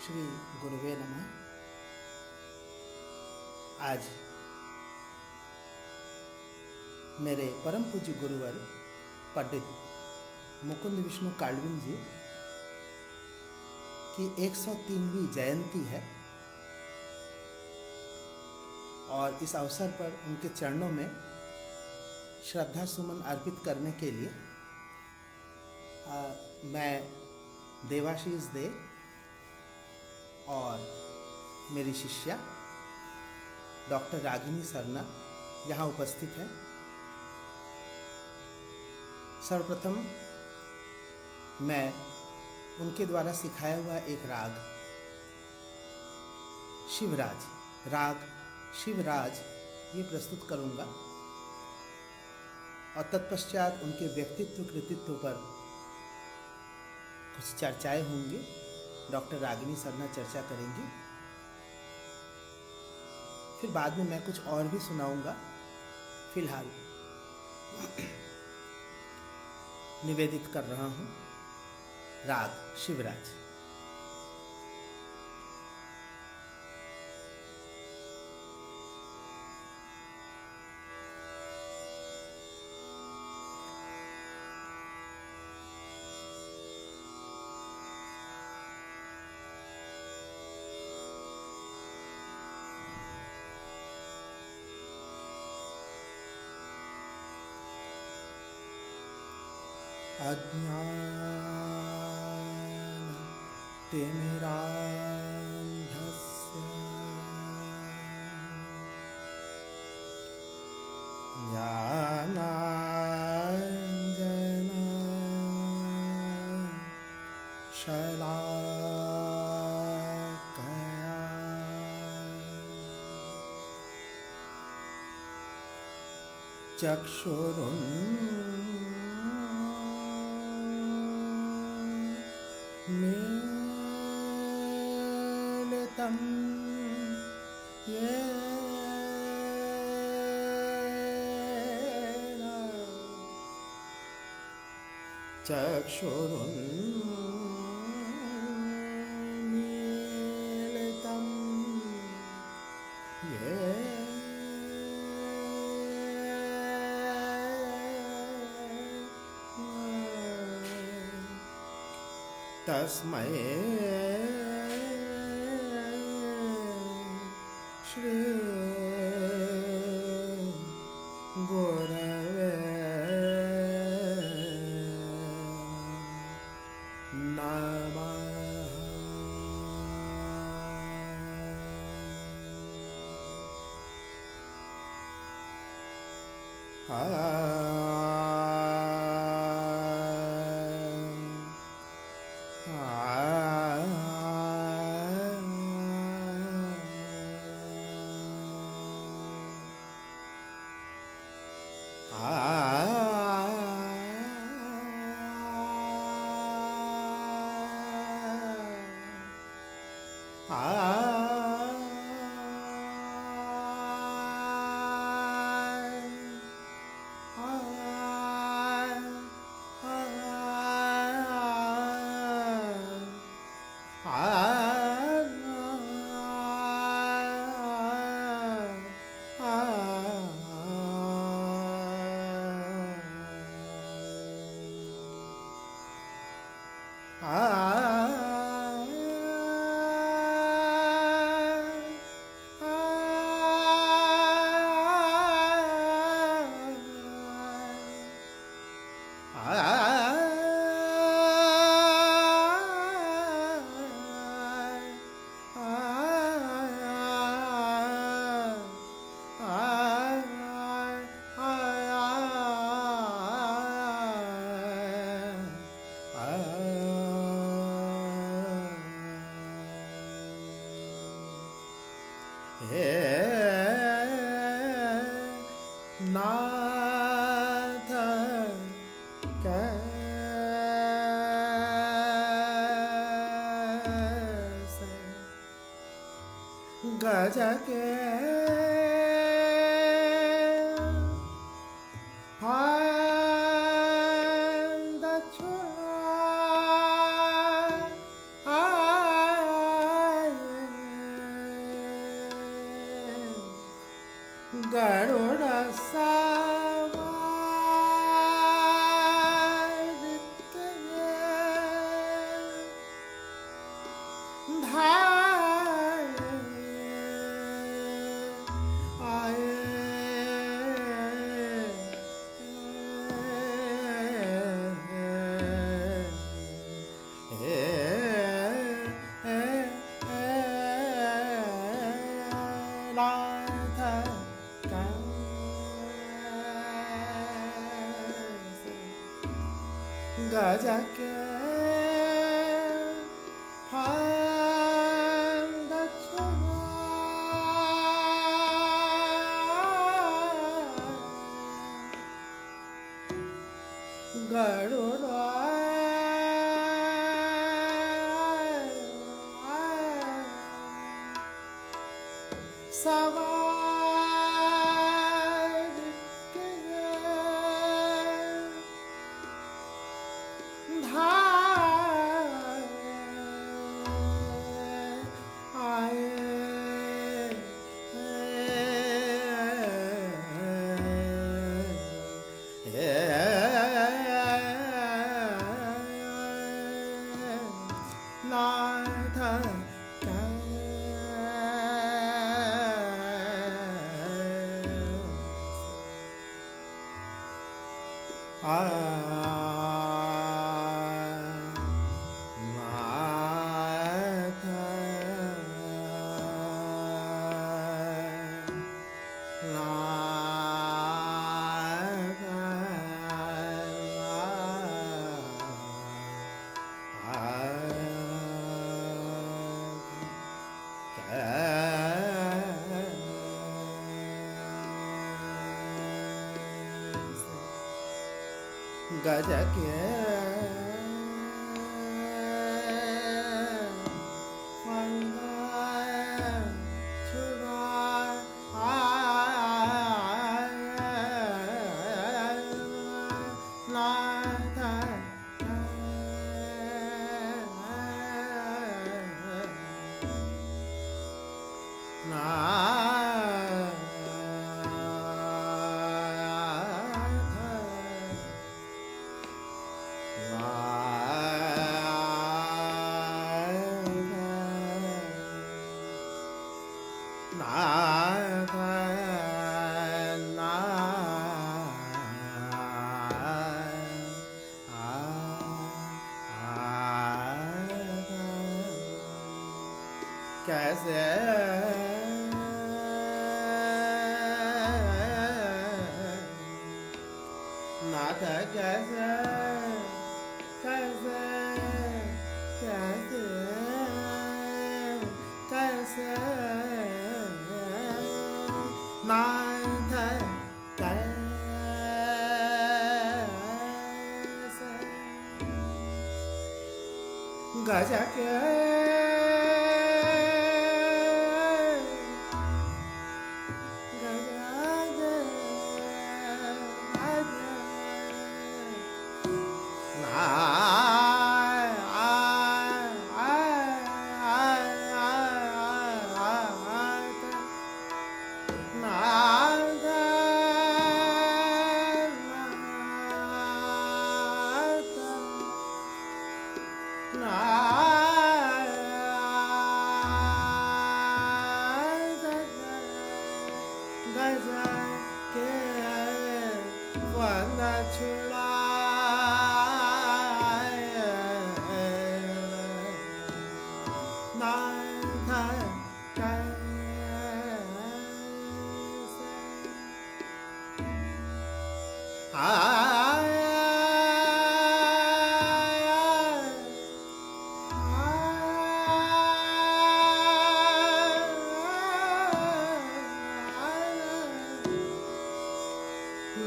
श्री गुरुवे नमः। आज मेरे परम पूज्य गुरुवर पंडित मुकुंद विष्णु काल्विन जी की 103वीं जयंती है और इस अवसर पर उनके चरणों में श्रद्धा सुमन अर्पित करने के लिए मैं देवाशीष दे और मेरी शिष्या डॉक्टर रागिनी सरना यहाँ उपस्थित है। सर्वप्रथम मैं उनके द्वारा सिखाया हुआ एक राग शिवराज ये प्रस्तुत करूँगा और तत्पश्चात उनके व्यक्तित्व कृतित्व पर कुछ चर्चाएं होंगी। डॉक्टर रागिनी सरना चर्चा करेंगी, फिर बाद में मैं कुछ और भी सुनाऊंगा। फिलहाल निवेदित कर रहा हूं राग शिवराज। अज्ञान तिमिरान्धस्य ज्ञानाञ्जन शलाकया मीलितं येन चक्षुरुन्मीलितं येन तस्मै श्री गुरवे नमः। नाथ कैसे गज के फांद छुड़ा गरुड़ सवार के धारे आए गज के फंद छुड़ा गरुड़ सवार के गज के फंद छुड़ा कैसे नाथ कैसे कैसे कैसे कैसे नाथ कैसे गज के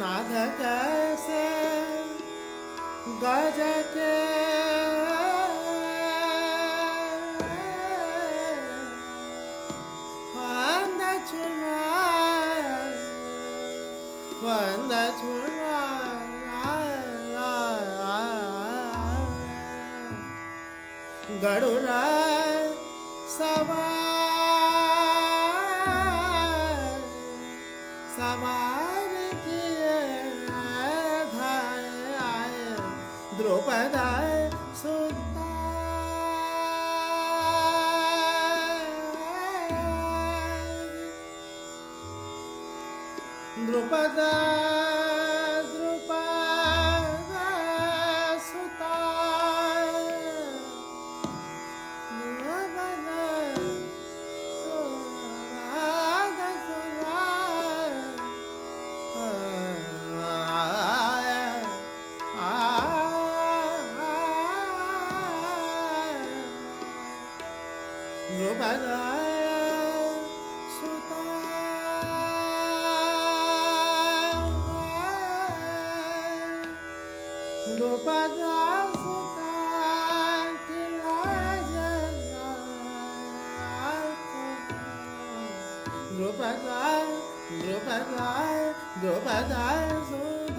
नाथ कैसे गज के फंद छुड़ा गरुड़ सवार सवार किए धाय आए द्रौपदाय सुता द्रुपदा द्रुपदा सुता द्रुपदा द्रुपदा सुता द्रुपदा द्रुपदा सुता द्रुपदा द्रुपदा द्रुपदा सुता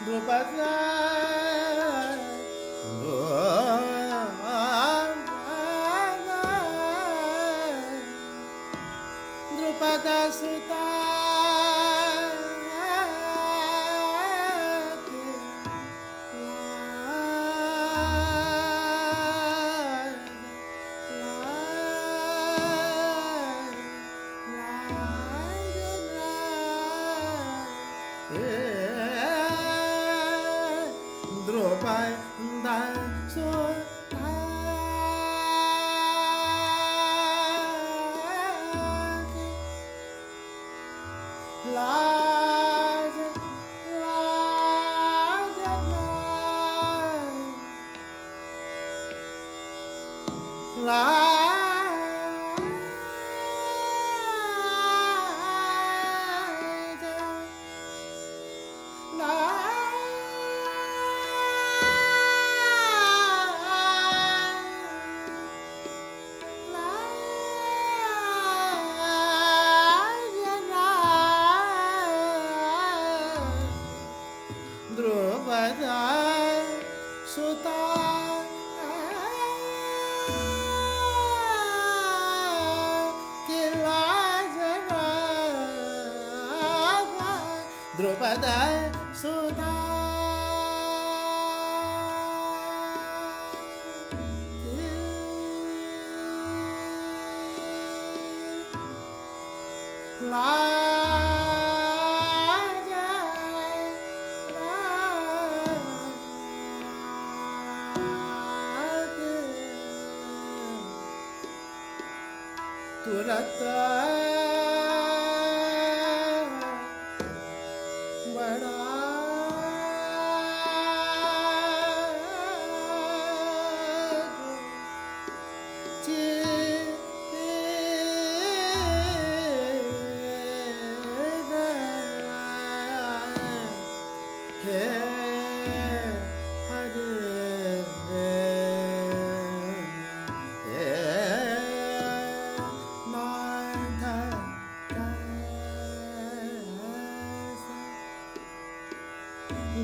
द्रुपदा द्रुपदा सुता द्रुपदा सुता लाज लाज द्रुपदा सुता द्रुपदा सुता तुरत बड़ा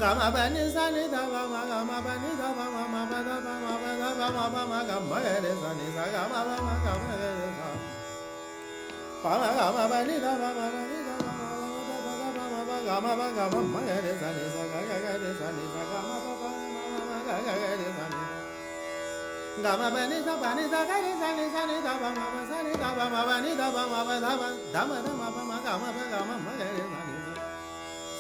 Gama bani sani da ba ma gama bani da ba ma ma ba da ba ma ba da ba ma ba ma gama re sani sa gama ba ma gama re sa pa ma gama bani da ba ma bani da ba ma ba da ba da ba ma ba gama ma re sani sa ga ga re sani sa gama ba ba ma ma ga re sani gama bani da ga re sani da ba ma ba sani da ba ma bani da ba ma ba da ma ba ma gama ma re sani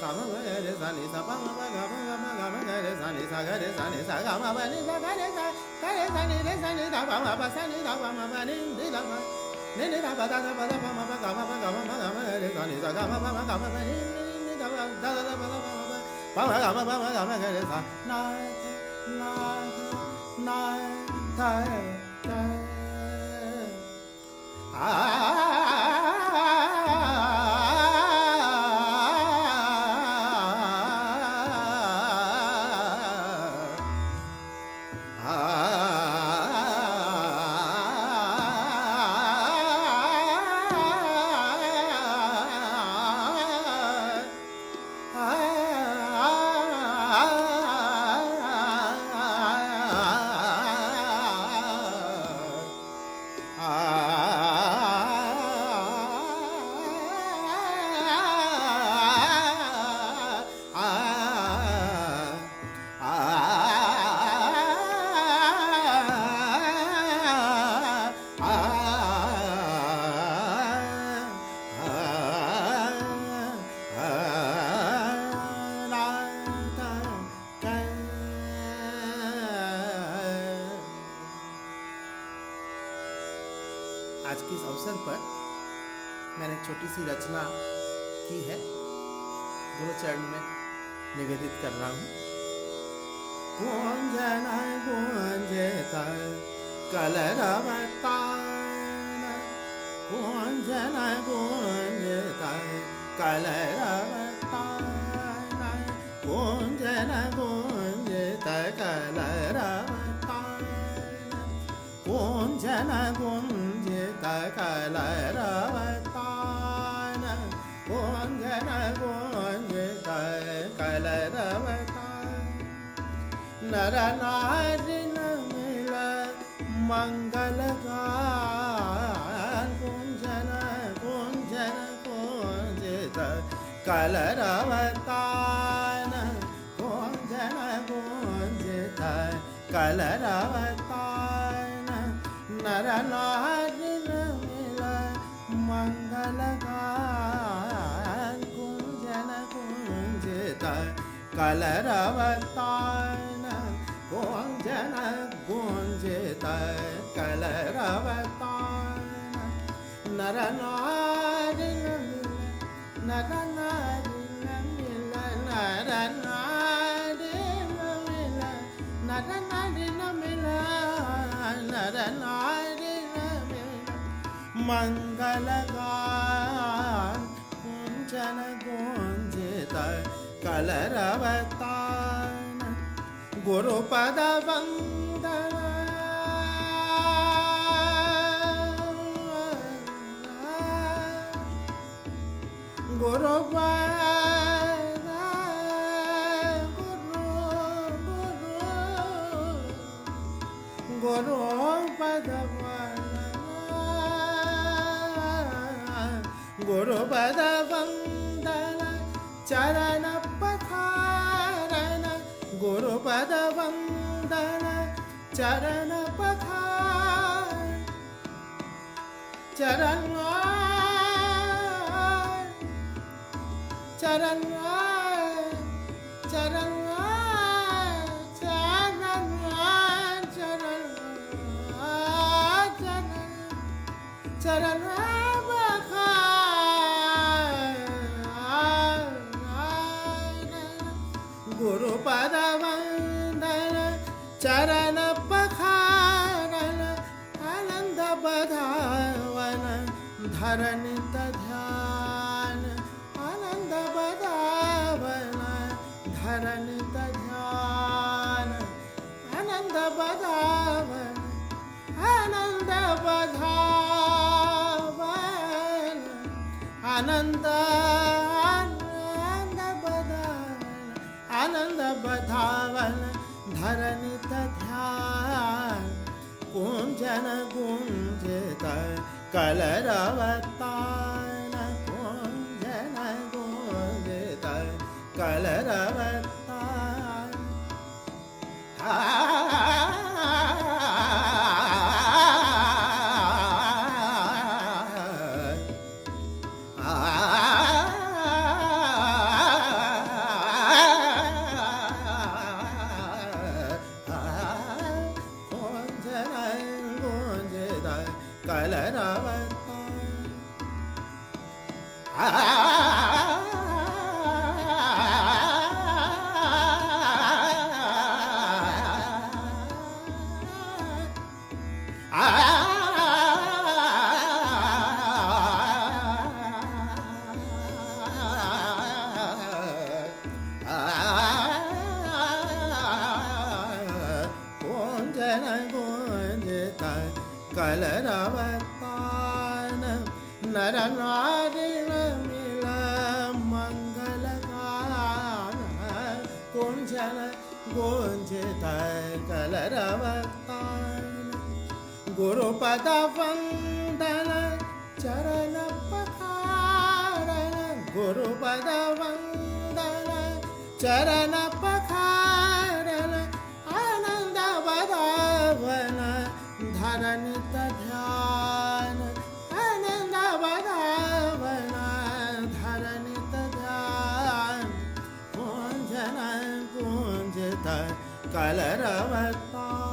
sama ba re sani sa pa ma ba gama re sani sa ga re sani sa gama bani da ga re sani da ba ma ba sani da ba ma bani da ba ne da ba da ba ma ba gama re sani sa gama ba ma gama bani da ba da ba ma gama re sa na ta आज के इस अवसर पर मैंने एक छोटी सी रचना की है, दोनों चरण में निवेदित कर रहा हूँ। गुंजन गुंजता कलरवतान, गुंजन गुंजता कलरवतान, गुंजन गुंजता कलरवतान, गुंजन गुंजता कलरवतान, गुंजन गुंजता कलरवतान। नर नारी न मिल मंगल गान, गुंजन गुंजन गुंजता कलरवतान, गुंजन गुंजता कलरवतान। नर नारी न मिल मंगल गान, गुंजन गुंजता कलरवतान, गुंजन गुंजता कलरवतान। नर नारी न मिल, नर नारी न मिल, नर नारी न मिल, नर नारी न मिल, नर नारी न मिल मंगल गान, गुंजन गुंजता कलरवतान। गुरुपद वंदन, गुरुपद गुरुपद गुरुपद वंदन चरण पखारन, गुरुपद वंदन चरण पखार, चरण चरण चरण चरण गुरुपद वंदन चरण पखारन, आनंद बधावन धरनित ध्यान, आनंद बधावन धरनित ध्यान, आनंद बधावन, आनंद बधावन, आनंद आनंद बधावन धरनित ध्यान, गुंजन गुंजता कलरवतान, गुंजन गुंजता कलरवतान। कलरवतान। नर नारी मिल मंगल गान, गुंजन गुंजता कलरवतान। गुरुपद वंदन चरण पखारन, गुरुपद वंदन चरण पखारन, आनंद बदावन धरनित ध्यान, आनंद बदावन धरनित ध्यान, कुंजन कुंजित कलरवतान,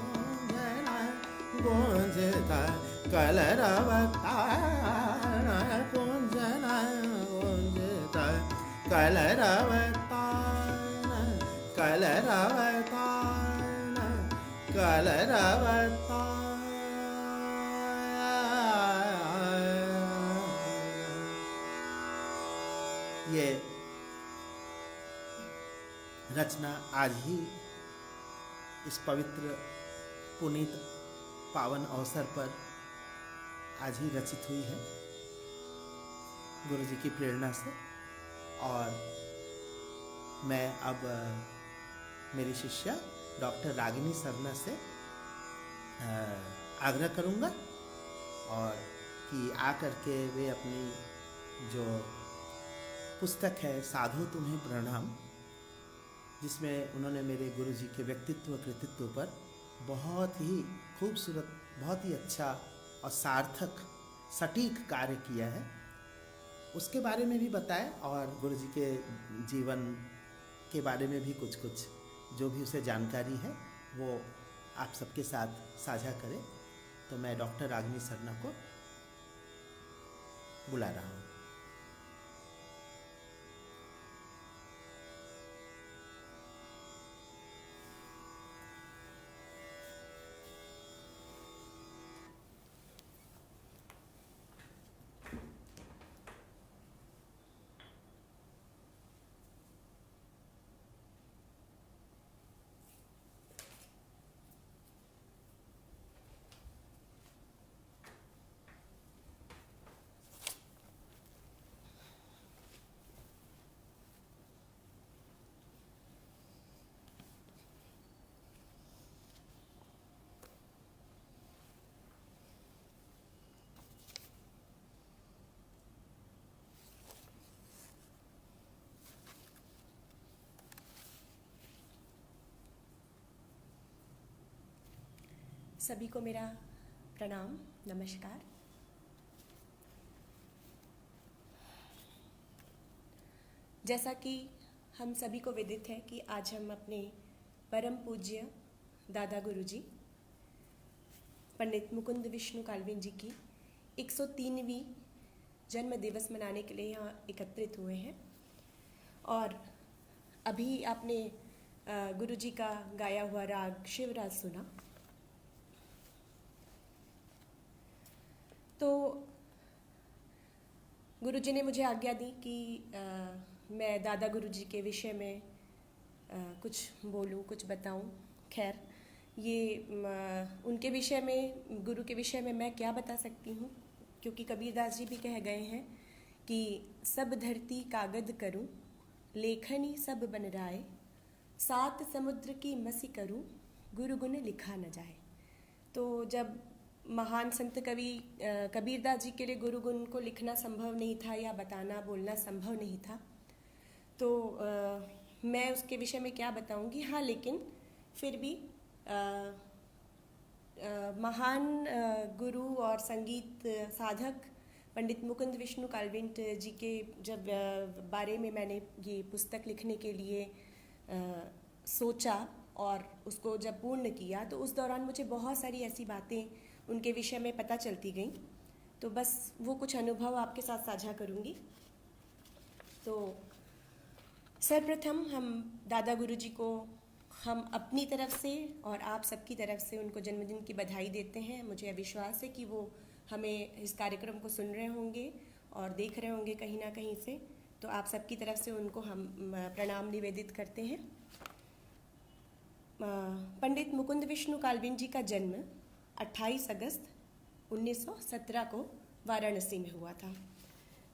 कुंजन कुंजित कलरवतान, कुंजन कुंजित कलरवतान, कलरवतान, कलरवतान। ये रचना आज ही इस पवित्र पुनीत पावन अवसर पर आज ही रचित हुई है गुरु जी की प्रेरणा से। और मैं अब मेरी शिष्या डॉक्टर रागिनी सरना से आग्रह करूँगा और कि आकर के वे अपनी जो पुस्तक है साधु तुम्हें प्रणाम, जिसमें उन्होंने मेरे गुरु जी के व्यक्तित्व कृतित्व पर बहुत ही खूबसूरत, बहुत ही अच्छा और सार्थक सटीक कार्य किया है, उसके बारे में भी बताएं और गुरु जी के जीवन के बारे में भी कुछ कुछ जो भी उसे जानकारी है वो आप सबके साथ साझा करें। तो मैं डॉक्टर रागिनी सरना को बुला रहा हूँ। सभी को मेरा प्रणाम, नमस्कार। जैसा कि हम सभी को विदित है कि आज हम अपने परम पूज्य दादा गुरुजी पंडित मुकुंद विष्णु काल्विन जी की 103वीं जन्म दिवस मनाने के लिए यहाँ एकत्रित हुए हैं। और अभी आपने गुरुजी का गाया हुआ राग शिवराज सुना। तो गुरुजी ने मुझे आज्ञा दी कि मैं दादा गुरुजी के विषय में कुछ बोलूं, कुछ बताऊं। खैर, ये उनके विषय में, गुरु के विषय में मैं क्या बता सकती हूं, क्योंकि कबीरदास जी भी कह गए हैं कि सब धरती कागद करूं, लेखनी सब बन राय, सात समुद्र की मसी करूं, गुरु गुण लिखा न जाए। तो जब महान संत कवि कबीरदास जी के लिए गुरु गुण को लिखना संभव नहीं था या बताना, बोलना संभव नहीं था, तो मैं उसके विषय में क्या बताऊंगी। हाँ, लेकिन फिर भी महान गुरु और संगीत साधक पंडित मुकुंद विष्णु काल्विन जी के जब बारे में मैंने ये पुस्तक लिखने के लिए सोचा और उसको जब पूर्ण किया, तो उस दौरान मुझे बहुत सारी ऐसी बातें उनके विषय में पता चलती गई। तो बस वो कुछ अनुभव आपके साथ साझा करूँगी। तो सर्वप्रथम हम दादा गुरुजी को हम अपनी तरफ से और आप सबकी तरफ से उनको जन्मदिन की बधाई देते हैं। मुझे विश्वास है कि वो हमें इस कार्यक्रम को सुन रहे होंगे और देख रहे होंगे कहीं ना कहीं से। तो आप सबकी तरफ से उनको हम प्रणाम निवेदित करते हैं। पंडित मुकुंद विष्णु काल्विन जी का जन्म 28 अगस्त 1917 को वाराणसी में हुआ था।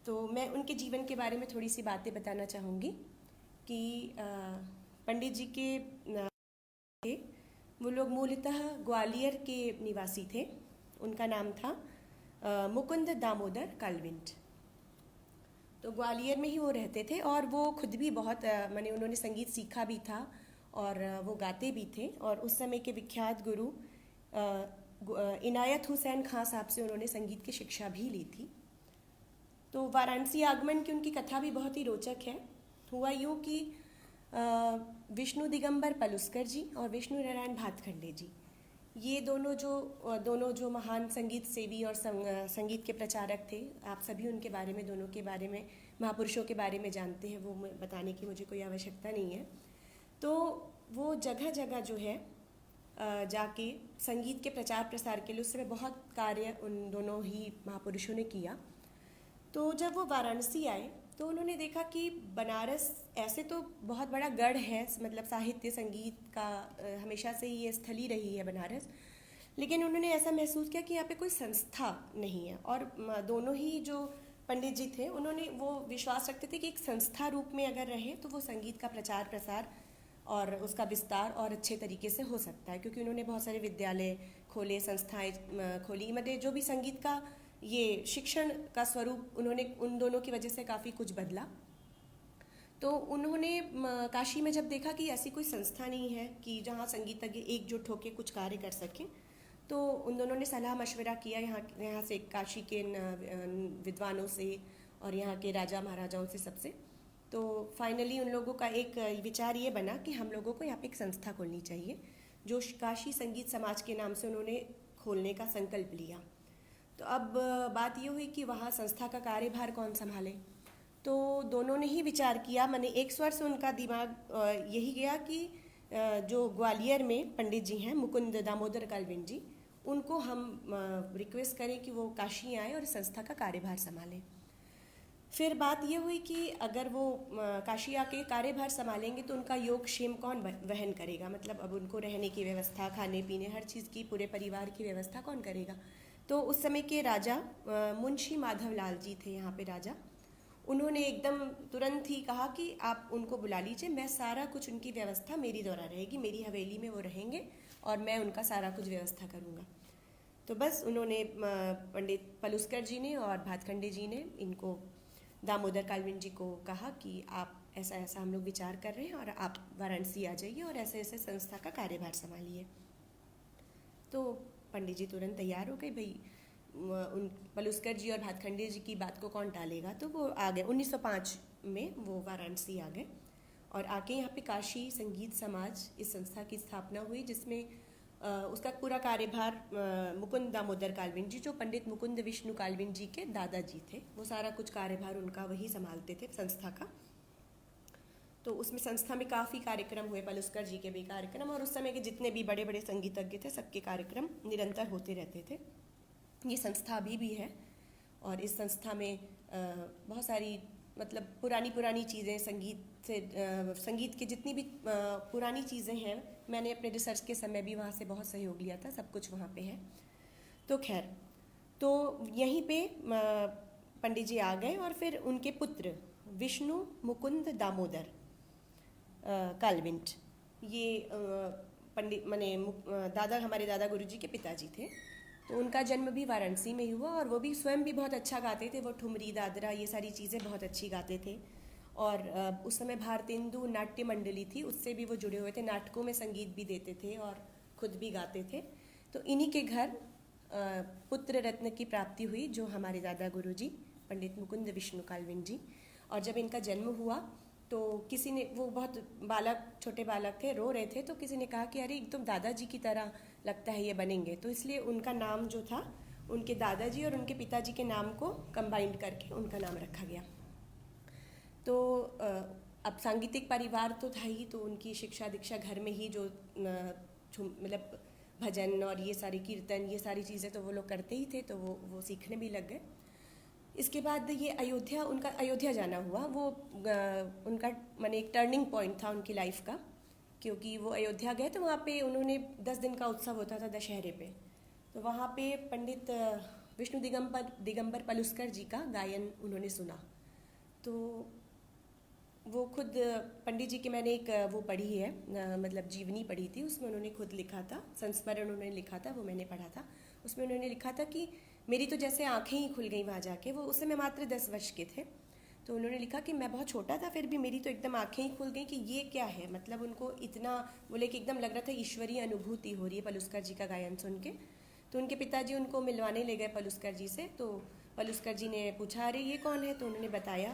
तो मैं उनके जीवन के बारे में थोड़ी सी बातें बताना चाहूँगी कि पंडित जी के वो लोग मूलतः ग्वालियर के निवासी थे। उनका नाम था मुकुंद दामोदर काल्विंट। तो ग्वालियर में ही वो रहते थे और वो खुद भी बहुत माने उन्होंने संगीत सीखा भी था और वो गाते भी थे। और उस समय के विख्यात गुरु इनायत हुसैन खां साहब से उन्होंने संगीत की शिक्षा भी ली थी। तो वाराणसी आगमन की उनकी कथा भी बहुत ही रोचक है। हुआ यूँ कि विष्णु दिगंबर पलुस्कर जी और विष्णु नारायण भातखंडे जी, ये दोनों जो महान संगीत सेवी और संगीत के प्रचारक थे, आप सभी उनके बारे में, दोनों के बारे में, महापुरुषों के बारे में जानते हैं, वो बताने की मुझे कोई आवश्यकता नहीं है। तो वो जगह जगह जो है जाके संगीत के प्रचार प्रसार के लिए उस समय बहुत कार्य उन दोनों ही महापुरुषों ने किया। तो जब वो वाराणसी आए तो उन्होंने देखा कि बनारस ऐसे तो बहुत बड़ा गढ़ है, मतलब साहित्य संगीत का हमेशा से ही ये स्थली रही है बनारस, लेकिन उन्होंने ऐसा महसूस किया कि यहाँ पे कोई संस्था नहीं है। और दोनों ही जो पंडित जी थे उन्होंने वो विश्वास रखते थे कि एक संस्था रूप में अगर रहे तो वो संगीत का प्रचार प्रसार और उसका विस्तार और अच्छे तरीके से हो सकता है, क्योंकि उन्होंने बहुत सारे विद्यालय खोले, संस्थाएं खोली, मतलब जो भी संगीत का ये शिक्षण का स्वरूप उन्होंने उन दोनों की वजह से काफ़ी कुछ बदला। तो उन्होंने काशी में जब देखा कि ऐसी कोई संस्था नहीं है कि जहाँ संगीतज्ञ एकजुट होकर कुछ कार्य कर सकें, तो उन दोनों ने सलाह मशवरा किया यहाँ से काशी के विद्वानों से और यहाँ के राजा महाराजाओं से, सबसे। तो फाइनली उन लोगों का एक विचार ये बना कि हम लोगों को यहाँ पे एक संस्था खोलनी चाहिए, जो काशी संगीत समाज के नाम से उन्होंने खोलने का संकल्प लिया। तो अब बात ये हुई कि वहाँ संस्था का कार्यभार कौन संभाले। तो दोनों ने ही विचार किया, माने एक स्वर से उनका दिमाग यही गया कि जो ग्वालियर में पंडित जी हैं मुकुंद दामोदर काल्विंट जी, उनको हम रिक्वेस्ट करें कि वो काशी आए और संस्था का कार्यभार संभालें। फिर बात ये हुई कि अगर वो काशी आके कार्यभार संभालेंगे तो उनका योगक्षेम कौन वहन करेगा, मतलब अब उनको रहने की व्यवस्था, खाने पीने, हर चीज़ की, पूरे परिवार की व्यवस्था कौन करेगा। तो उस समय के राजा मुंशी माधवलाल जी थे यहाँ पे राजा, उन्होंने एकदम तुरंत ही कहा कि आप उनको बुला लीजिए, मैं सारा कुछ, उनकी व्यवस्था मेरी द्वारा रहेगी, मेरी हवेली में वो रहेंगे और मैं उनका सारा कुछ व्यवस्था करूँगा। तो बस उन्होंने पंडित पलुस्कर जी ने और भातखंडे जी ने इनको दामोदर काल्विंट जी को कहा कि आप ऐसा ऐसा हम लोग विचार कर रहे हैं और आप वाराणसी आ जाइए और ऐसे ऐसे संस्था का कार्यभार संभालिए। तो पंडित जी तुरंत तैयार हो गए, भाई उन पलुस्कर जी और भातखंडे जी की बात को कौन टालेगा। तो वो आ गए, 1905 में वो वाराणसी आ गए और आके यहाँ पे काशी संगीत समाज इस संस्था की स्थापना हुई, जिसमें उसका पूरा कार्यभार मुकुंद दामोदर काल्विंट जी, जो पंडित मुकुंद विष्णु काल्विंट जी के दादाजी थे, वो सारा कुछ कार्यभार उनका वही संभालते थे संस्था का। तो उसमें संस्था में काफ़ी कार्यक्रम हुए, पलुस्कर जी के भी कार्यक्रम और उस समय के जितने भी बड़े बड़े संगीतज्ञ थे सबके कार्यक्रम निरंतर होते रहते थे। ये संस्था अभी भी है और इस संस्था में बहुत सारी, मतलब पुरानी चीज़ें, संगीत के जितनी भी पुरानी चीज़ें हैं, मैंने अपने रिसर्च के समय भी वहाँ से बहुत सहयोग लिया था, सब कुछ वहाँ पे है। तो खैर, तो यहीं पे पंडित जी आ गए और फिर उनके पुत्र विष्णु मुकुंद दामोदर काल्विंट, ये पंडित माने दादा, हमारे दादा गुरुजी के पिताजी थे। तो उनका जन्म भी वाराणसी में ही हुआ और वो भी स्वयं भी बहुत अच्छा गाते थे, वो ठुमरी, दादरा, ये सारी चीज़ें बहुत अच्छी गाते थे। और उस समय भारतेंदु नाट्य मंडली थी, उससे भी वो जुड़े हुए थे, नाटकों में संगीत भी देते थे और खुद भी गाते थे। तो इन्हीं के घर पुत्र रत्न की प्राप्ति हुई, जो हमारे दादा गुरुजी पंडित मुकुंद विष्णु काल्विंट जी। और जब इनका जन्म हुआ तो किसी ने, वो बहुत छोटे बालक थे, रो रहे थे, तो किसी ने कहा कि अरे तुम दादाजी की तरह लगता है ये बनेंगे। तो इसलिए उनका नाम जो था उनके दादाजी और उनके पिताजी के नाम को कंबाइंड करके उनका नाम रखा गया। तो अब सांगीतिक परिवार तो था ही, तो उनकी शिक्षा दीक्षा घर में ही, जो मतलब भजन और ये सारी कीर्तन, ये सारी चीज़ें तो वो लोग करते ही थे, तो वो सीखने भी लग गए। इसके बाद ये अयोध्या, उनका अयोध्या जाना हुआ, वो उनका माने एक टर्निंग पॉइंट था उनकी लाइफ का, क्योंकि वो अयोध्या गए तो वहाँ पे उन्होंने 10 दिन का उत्सव होता था दशहरे पे। तो वहाँ पे पंडित विष्णु दिगंबर पलुस्कर जी का गायन उन्होंने सुना। तो वो खुद पंडित जी की मैंने एक वो पढ़ी है, मतलब जीवनी पढ़ी थी, उसमें उन्होंने खुद लिखा था, संस्मरण उन्होंने लिखा था, वो मैंने पढ़ा था। उसमें उन्होंने लिखा था कि मेरी तो जैसे आंखें ही खुल गई वहाँ जाके। वो उस समय मात्र 10 वर्ष के थे। तो उन्होंने लिखा कि मैं बहुत छोटा था, फिर भी मेरी तो एकदम आंखें ही खुल गई कि ये क्या है। मतलब उनको इतना, बोले कि एकदम लग रहा था ईश्वरीय अनुभूति हो रही है पलुस्कर जी का गायन सुन के। तो उनके पिताजी उनको मिलवाने ले गए पलुस्कर जी से। तो पलुस्कर जी ने पूछा, अरे ये कौन है? तो उन्होंने बताया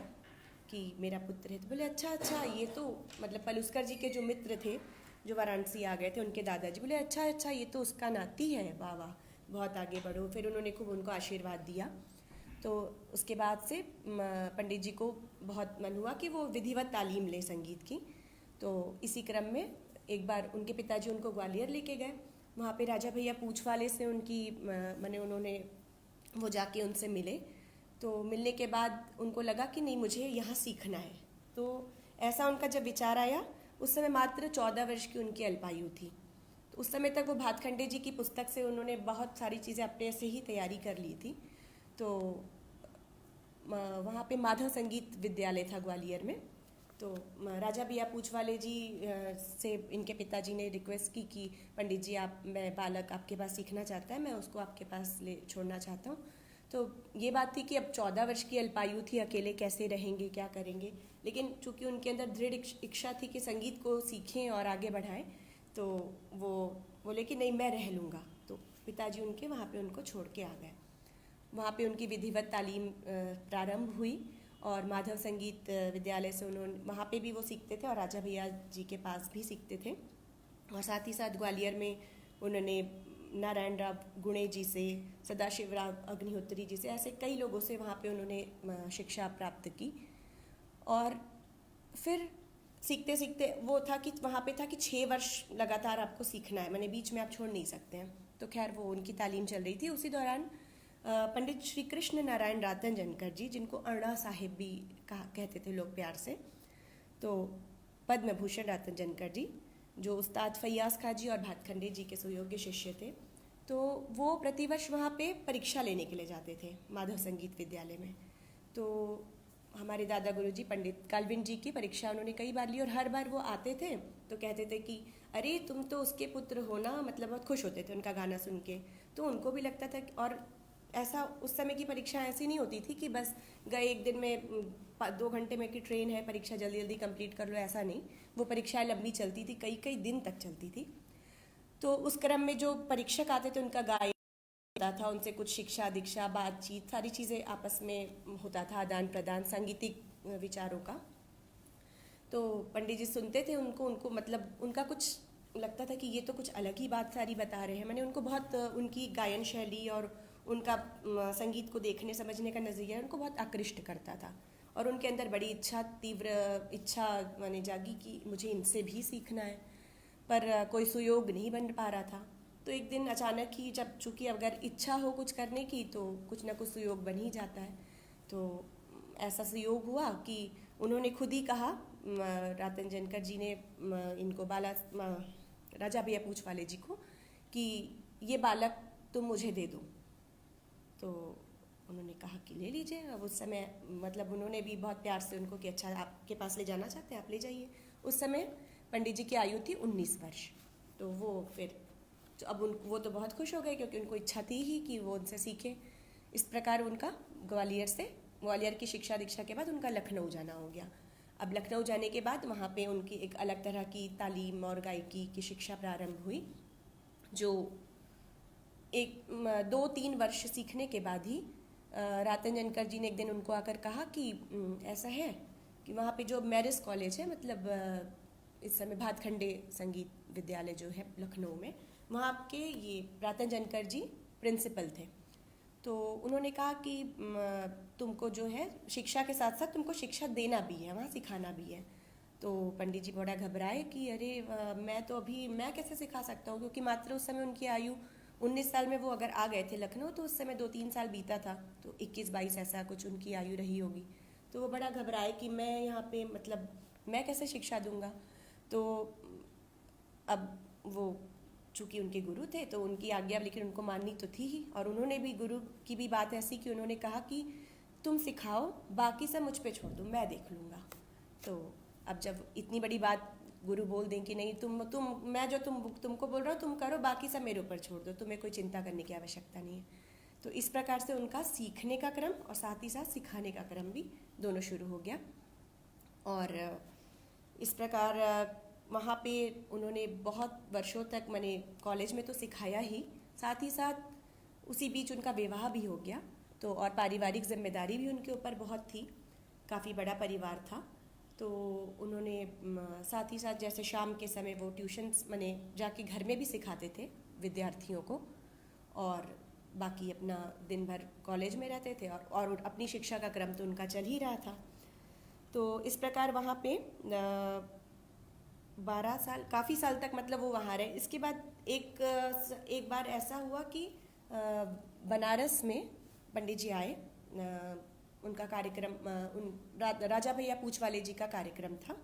कि मेरा पुत्र है। तो बोले अच्छा अच्छा, ये तो मतलब पलुस्कर जी के जो मित्र थे जो वाराणसी आ गए थे, उनके दादाजी, बोले अच्छा अच्छा, ये तो उसका नाती है, वाह वाह, बहुत आगे बढ़ो। फिर उन्होंने खूब उनको आशीर्वाद दिया। तो उसके बाद से पंडित जी को बहुत मन हुआ कि वो विधिवत तालीम ले संगीत की। तो इसी क्रम में एक बार उनके पिताजी उनको ग्वालियर लेके गए। वहाँ पे राजा भैया पूछ वाले से उनकी माने उन्होंने वो जाके उनसे मिले। तो मिलने के बाद उनको लगा कि नहीं, मुझे यहाँ सीखना है। तो ऐसा उनका जब विचार आया, उस समय मात्र 14 वर्ष की उनकी अल्पायु थी। तो उस समय तक वो भातखंडे जी की पुस्तक से उन्होंने बहुत सारी चीज़ें अपने से ही तैयारी कर ली थी। तो वहाँ पे माधव संगीत विद्यालय था ग्वालियर में। तो राजा भैया पूछवाले जी से इनके पिताजी ने रिक्वेस्ट की कि पंडित जी, आप, मैं बालक आपके पास सीखना चाहता है, मैं उसको आपके पास ले छोड़ना चाहता हूँ। तो ये बात थी कि अब 14 वर्ष की अल्पायु थी, अकेले कैसे रहेंगे, क्या करेंगे। लेकिन चूंकि उनके अंदर दृढ़ इच्छा थी कि संगीत को सीखें और आगे बढ़ाएं, तो वो बोले कि नहीं, मैं रह लूँगा। तो पिताजी उनके वहाँ पे उनको छोड़ के आ गए। वहाँ पे उनकी विधिवत तालीम प्रारंभ हुई और माधव संगीत विद्यालय से उन्होंने, वहाँ पे भी वो सीखते थे और राजा भैया जी के पास भी सीखते थे। और साथ ही साथ ग्वालियर में उन्होंने नारायण राव गुणे जी से, सदाशिव राव अग्निहोत्री जी से, ऐसे कई लोगों से वहाँ पे उन्होंने शिक्षा प्राप्त की। और फिर सीखते सीखते वो था कि वहाँ पे था कि 6 वर्ष लगातार आपको सीखना है, मैंने बीच में आप छोड़ नहीं सकते हैं। तो खैर वो उनकी तालीम चल रही थी। उसी दौरान पंडित श्री कृष्ण नारायण रातन जनकर जी, जिनको अण्णा साहिब भी कहते थे लोग प्यार से, तो पद्म भूषण रातन जनकर जी, जो उस्ताद फैयाज खाजी और भातखंडे जी के सुयोग्य शिष्य थे, तो वो प्रतिवर्ष वहाँ पे परीक्षा लेने के लिए जाते थे माधव संगीत विद्यालय में। तो हमारे दादा गुरुजी पंडित काल्विन जी की परीक्षा उन्होंने कई बार ली और हर बार वो आते थे तो कहते थे कि अरे तुम तो उसके पुत्र हो ना, मतलब बहुत खुश होते थे उनका गाना सुन के। तो उनको भी लगता था। और ऐसा उस समय की परीक्षा ऐसी नहीं होती थी कि बस गए एक दिन में 2 घंटे में की ट्रेन है, परीक्षा जल्दी जल्दी कंप्लीट कर लो, ऐसा नहीं। वो परीक्षाएं लंबी चलती थी, कई कई दिन तक चलती थी। तो उस क्रम में जो परीक्षक आते थे उनका गायन होता था, उनसे कुछ शिक्षा दीक्षा बातचीत सारी चीज़ें आपस में होता था, आदान प्रदान सांगीतिक विचारों का। तो पंडित जी सुनते थे उनको मतलब उनका कुछ लगता था कि ये तो कुछ अलग ही बात सारी बता रहे हैं। मैंने उनको बहुत उनकी गायन शैली और उनका संगीत को देखने समझने का नज़रिया उनको बहुत आकृष्ट करता था। और उनके अंदर बड़ी इच्छा, तीव्र इच्छा मैंने जागी कि मुझे इनसे भी सीखना है, पर कोई सुयोग नहीं बन पा रहा था। तो एक दिन अचानक ही, जब चूँकि अगर इच्छा हो कुछ करने की तो कुछ ना कुछ सुयोग बन ही जाता है। तो ऐसा सुयोग हुआ कि उन्होंने खुद ही कहा, रातन जनकर जी ने इनको राजा भैया पूछवाले जी को, कि ये बालक तुम मुझे दे दो। तो उन्होंने कहा कि ले लीजिए। अब उस समय मतलब उन्होंने भी बहुत प्यार से उनको कि अच्छा, आपके पास ले जाना चाहते हैं आप ले जाइए। उस समय पंडित जी की आयु थी 19 वर्ष। तो वो फिर तो अब वो तो बहुत खुश हो गए क्योंकि उनको इच्छा थी ही कि वो उनसे सीखे। इस प्रकार उनका ग्वालियर की शिक्षा दीक्षा के बाद उनका लखनऊ जाना हो गया। अब लखनऊ जाने के बाद वहाँ पे उनकी एक अलग तरह की तालीम और गायकी की शिक्षा प्रारंभ हुई, जो 2-3 वर्ष सीखने के बाद ही रातन जनकर जी ने एक दिन उनको आकर कहा कि ऐसा है कि वहाँ पे जो मैरिस कॉलेज है, मतलब इस समय भातखंडे संगीत विद्यालय जो है लखनऊ में, वहाँ के ये रातन जनकर जी प्रिंसिपल थे। तो उन्होंने कहा कि तुमको जो है शिक्षा के साथ साथ तुमको शिक्षा देना भी है, वहाँ सिखाना भी है। तो पंडित जी बड़ा घबराए कि अरे मैं कैसे सिखा सकता हूँ, क्योंकि मात्र उस समय उनकी आयु 19 साल में वो अगर आ गए थे लखनऊ तो उस समय 2-3 साल बीता था, तो 21-22 ऐसा कुछ उनकी आयु रही होगी। तो वो बड़ा घबराए कि मैं यहाँ पे मतलब मैं कैसे शिक्षा दूंगा। तो अब वो चूँकि उनके गुरु थे तो उनकी आज्ञा लेकिन उनको माननी तो थी ही। और उन्होंने भी, गुरु की भी बात ऐसी कि उन्होंने कहा कि तुम सिखाओ, बाकी सब मुझ पे छोड़ दो, मैं देख लूँगा। तो अब जब इतनी बड़ी बात गुरु बोल दें कि नहीं तुम मैं जो तुमको बोल रहा हूँ तुम करो, बाकी सब मेरे ऊपर छोड़ दो, तुम्हें कोई चिंता करने की आवश्यकता नहीं है। तो इस प्रकार से उनका सीखने का क्रम और साथ ही साथ सिखाने का क्रम भी दोनों शुरू हो गया। और इस प्रकार वहाँ पे उन्होंने बहुत वर्षों तक मैंने कॉलेज में तो सिखाया ही, साथ ही साथ उसी बीच उनका विवाह भी हो गया। तो और पारिवारिक जिम्मेदारी भी उनके ऊपर बहुत थी, काफ़ी बड़ा परिवार था। तो उन्होंने साथ ही साथ जैसे शाम के समय वो ट्यूशन्स मैंने जाके घर में भी सिखाते थे विद्यार्थियों को, और बाकी अपना दिन भर कॉलेज में रहते थे और अपनी शिक्षा का क्रम तो उनका चल ही रहा था। तो इस प्रकार वहाँ पे 12 साल, काफ़ी साल तक मतलब वो वहाँ रहे। इसके बाद एक बार ऐसा हुआ कि बनारस में पंडित जी आए, उनका कार्यक्रम राजा भैया पूछवाले जी का कार्यक्रम था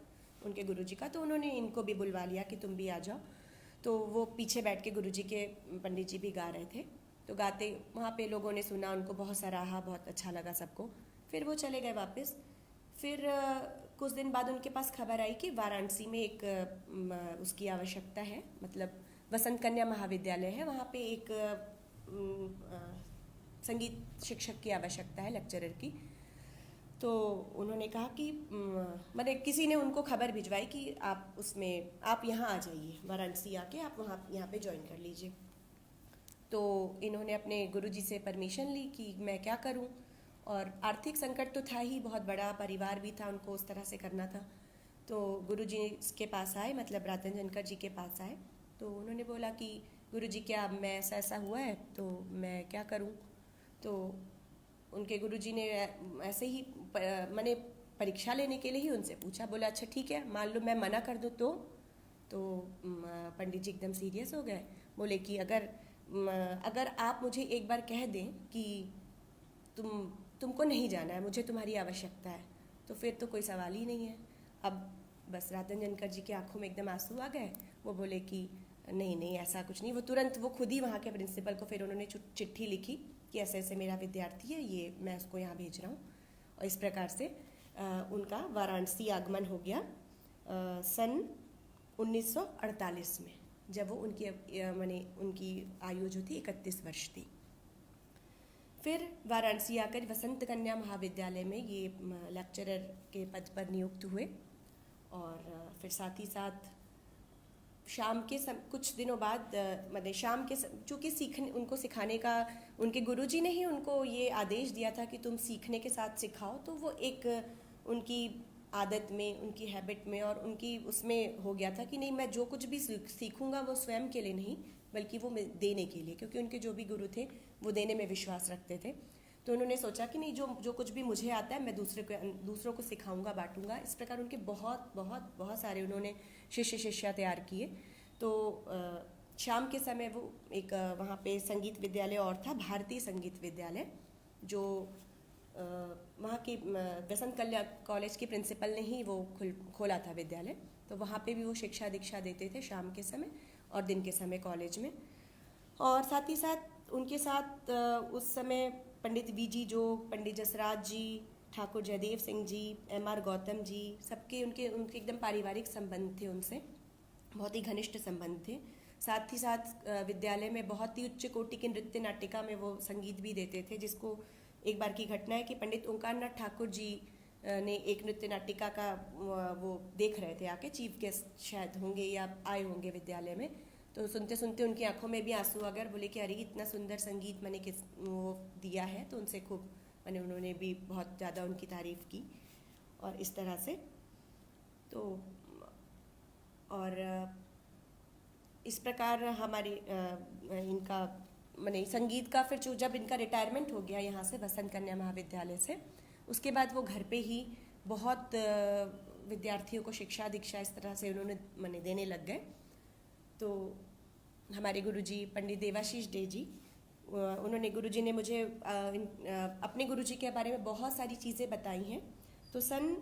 उनके गुरुजी का, तो उन्होंने इनको भी बुलवा लिया कि तुम भी आ जाओ। तो वो पीछे बैठ के गुरुजी के पंडित जी भी गा रहे थे, तो गाते वहाँ पे लोगों ने सुना, उनको बहुत सराहा, बहुत अच्छा लगा सबको। फिर वो चले गए वापस। फिर कुछ दिन बाद उनके पास खबर आई कि वाराणसी में एक उसकी आवश्यकता है, मतलब वसंत कन्या महाविद्यालय है, वहाँ पे एक संगीत शिक्षक की आवश्यकता है, लेक्चरर की। तो उन्होंने कहा कि मैंने किसी ने उनको खबर भिजवाई कि आप यहाँ आ जाइए, वाराणसी आके आप यहाँ पे ज्वाइन कर लीजिए। तो इन्होंने अपने गुरुजी से परमिशन ली कि मैं क्या करूँ, और आर्थिक संकट तो था ही, बहुत बड़ा परिवार भी था, उनको उस तरह से करना था। तो गुरुजी के पास आए, मतलब रातन जनकर जी के पास आए। तो उन्होंने बोला कि गुरुजी क्या मैं ऐसा हुआ है तो मैं क्या करूँ। तो उनके गुरुजी ने ऐसे ही मैंने परीक्षा लेने के लिए ही उनसे पूछा, बोला अच्छा ठीक है, मान लो मैं मना कर दूँ तो पंडित जी एकदम सीरियस हो गए। बोले कि अगर आप मुझे एक बार कह दें कि तुमको नहीं जाना है, मुझे तुम्हारी आवश्यकता है, तो फिर तो कोई सवाल ही नहीं है। अब बस रातन जनकर जी की आंखों में एकदम आंसू आ गए। वो बोले कि नहीं ऐसा कुछ नहीं। वो खुद ही वहाँ के प्रिंसिपल को फिर उन्होंने चिट्ठी लिखी कि ऐसे ऐसे मेरा विद्यार्थी है, ये मैं उसको यहाँ भेज रहा हूँ। और इस प्रकार से उनका वाराणसी आगमन हो गया सन 1948 में, जब वो उनकी आयु जो थी 31 वर्ष थी। फिर वाराणसी आकर वसंत कन्या महाविद्यालय में ये लेक्चरर के पद पर नियुक्त हुए। और फिर साथ ही साथ शाम के कुछ दिनों बाद शाम के चूँकि उनको सिखाने का उनके गुरुजी ने ही उनको ये आदेश दिया था कि तुम सीखने के साथ सिखाओ, तो वो एक उनकी आदत में, उनकी हैबिट में और उनकी उसमें हो गया था कि नहीं, मैं जो कुछ भी सीखूंगा वो स्वयं के लिए नहीं बल्कि वो देने के लिए, क्योंकि उनके जो भी गुरु थे वो देने में विश्वास रखते थे। तो उन्होंने सोचा कि नहीं, जो कुछ भी मुझे आता है मैं दूसरों को सिखाऊंगा, बांटूंगा। इस प्रकार उनके बहुत सारे उन्होंने शिष्य तैयार किए। तो शाम के समय वो एक वहाँ पे संगीत विद्यालय और था, भारतीय संगीत विद्यालय, जो वहाँ के वसंत कल्याण कॉलेज के प्रिंसिपल ने ही वो खोला था विद्यालय। तो वहाँ पे भी वो शिक्षा दीक्षा देते थे शाम के समय और दिन के समय कॉलेज में। और साथ ही साथ उनके साथ उस समय पंडित वीजी जो, पंडित जसराज जी, ठाकुर जयदेव सिंह जी, M.R. गौतम जी, सबके उनके एकदम पारिवारिक संबंध थे, उनसे बहुत ही घनिष्ठ संबंध थे। साथ ही साथ विद्यालय में बहुत ही उच्च कोटि की नृत्य नाटिका में वो संगीत भी देते थे, जिसको एक बार की घटना है कि पंडित ओंकारनाथ ठाकुर जी ने एक नृत्य नाटिका का वो देख रहे थे, आके चीफ गेस्ट शायद होंगे या आए होंगे विद्यालय में। तो सुनते सुनते उनकी आंखों में भी आंसू आ गए, बोले कि अरे इतना सुंदर संगीत मैंने वो दिया है। तो उनसे खूब उन्होंने भी बहुत ज़्यादा उनकी तारीफ़ की। और इस तरह से तो और इस प्रकार हमारी इनका संगीत का फिर जब इनका रिटायरमेंट हो गया यहाँ से वसंत कन्या महाविद्यालय से, उसके बाद वो घर पे ही बहुत विद्यार्थियों को शिक्षा दीक्षा इस तरह से उन्होंने देने लग गए। तो हमारे गुरुजी पंडित देवाशीष डे जी, उन्होंने गुरुजी ने मुझे अपने गुरुजी के बारे में बहुत सारी चीज़ें बताई हैं। तो सन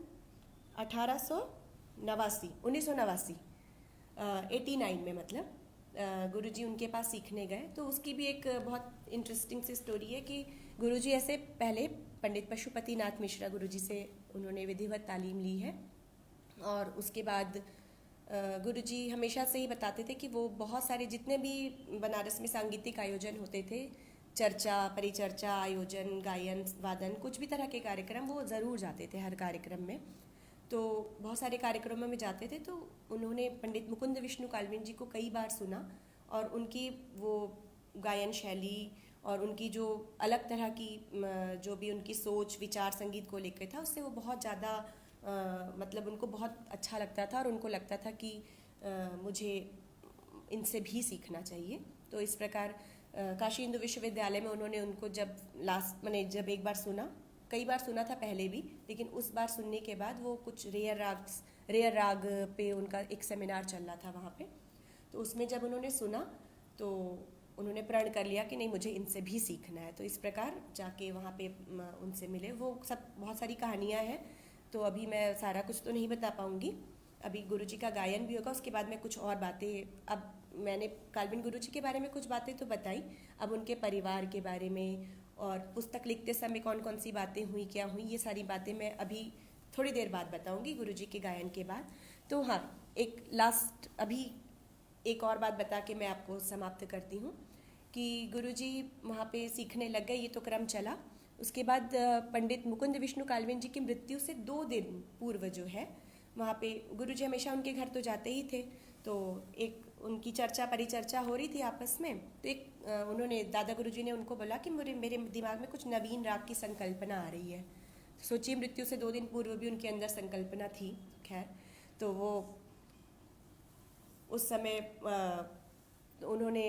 1989 में मतलब गुरुजी उनके पास सीखने गए। तो उसकी भी एक बहुत इंटरेस्टिंग सी स्टोरी है कि गुरुजी ऐसे पहले पंडित पशुपति नाथ मिश्रा गुरुजी से उन्होंने विधिवत तालीम ली है। और उसके बाद गुरुजी हमेशा से ही बताते थे कि वो बहुत सारे जितने भी बनारस में सांगीतिक आयोजन होते थे, चर्चा, परिचर्चा, आयोजन, गायन, वादन, कुछ भी तरह के कार्यक्रम, वो ज़रूर जाते थे हर कार्यक्रम में। तो बहुत सारे कार्यक्रमों में जाते थे, तो उन्होंने पंडित मुकुंद विष्णु कालविन जी को कई बार सुना और उनकी वो गायन शैली और उनकी जो अलग तरह की जो भी उनकी सोच विचार संगीत को लेकर था, उससे वो बहुत ज़्यादा मतलब उनको बहुत अच्छा लगता था और उनको लगता था कि मुझे इनसे भी सीखना चाहिए। तो इस प्रकार काशी हिंदू विश्वविद्यालय में उन्होंने उनको जब एक बार सुना, कई बार सुना था पहले भी, लेकिन उस बार सुनने के बाद वो कुछ रेयर राग पे उनका एक सेमिनार चल रहा था वहाँ पे, तो उसमें जब उन्होंने सुना तो उन्होंने प्रण कर लिया कि नहीं, मुझे इनसे भी सीखना है। तो इस प्रकार जाके वहाँ पे उनसे मिले। वो सब बहुत सारी कहानियाँ हैं, तो अभी मैं सारा कुछ तो नहीं बता पाऊँगी। अभी गुरुजी का गायन भी होगा, उसके बाद मैं कुछ और बातें, अब मैंने कालविन गुरुजी के बारे में कुछ बातें तो बताई, अब उनके परिवार के बारे में और पुस्तक लिखते समय कौन कौन सी बातें हुई, क्या हुई, ये सारी बातें मैं अभी थोड़ी देर बाद बताऊंगी गुरुजी के गायन के बाद। तो हाँ, एक लास्ट अभी एक और बात बता के मैं आपको समाप्त करती हूँ कि गुरुजी वहाँ पे सीखने लग गए, ये तो क्रम चला। उसके बाद पंडित मुकुंद विष्णु कालविन जी की मृत्यु से 2 दिन पूर्व जो है, वहाँ पे गुरुजी हमेशा उनके घर तो जाते ही थे, तो एक उनकी चर्चा परिचर्चा हो रही थी आपस में, तो एक उन्होंने दादा गुरुजी ने उनको बोला कि मेरे दिमाग में कुछ नवीन राग की संकल्पना आ रही है। सोचिए, मृत्यु से 2 दिन पूर्व भी उनके अंदर संकल्पना थी। खैर, तो वो उस समय उन्होंने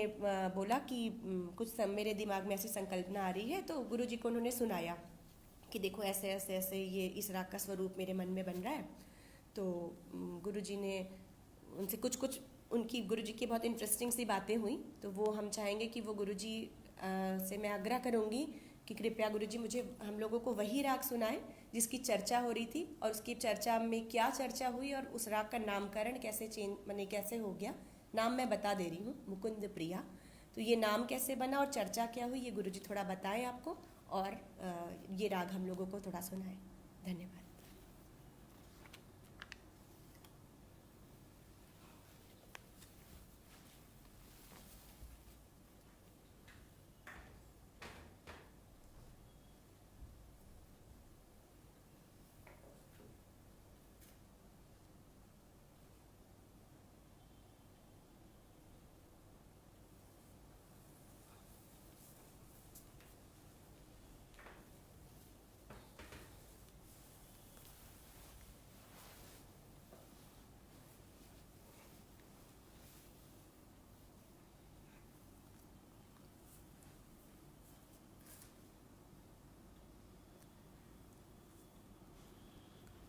बोला कि कुछ मेरे दिमाग में ऐसी संकल्पना आ रही है, तो गुरुजी को उन्होंने सुनाया कि देखो ऐसे ऐसे ऐसे ये इस राग का स्वरूप मेरे मन में बन रहा है। तो गुरुजी ने उनसे कुछ उनकी गुरुजी की बहुत इंटरेस्टिंग सी बातें हुई, तो वो हम चाहेंगे कि वो गुरुजी से मैं आग्रह करूँगी कि कृपया गुरुजी मुझे हम लोगों को वही राग सुनाएं जिसकी चर्चा हो रही थी, और उसकी चर्चा में क्या चर्चा हुई और उस राग का नामकरण कैसे हो गया। नाम मैं बता दे रही हूँ, मुकुंद प्रिया। तो ये नाम कैसे बना और चर्चा क्या हुई, ये गुरुजी थोड़ा बताएं आपको, और ये राग हम लोगों को थोड़ा सुनाएं। धन्यवाद।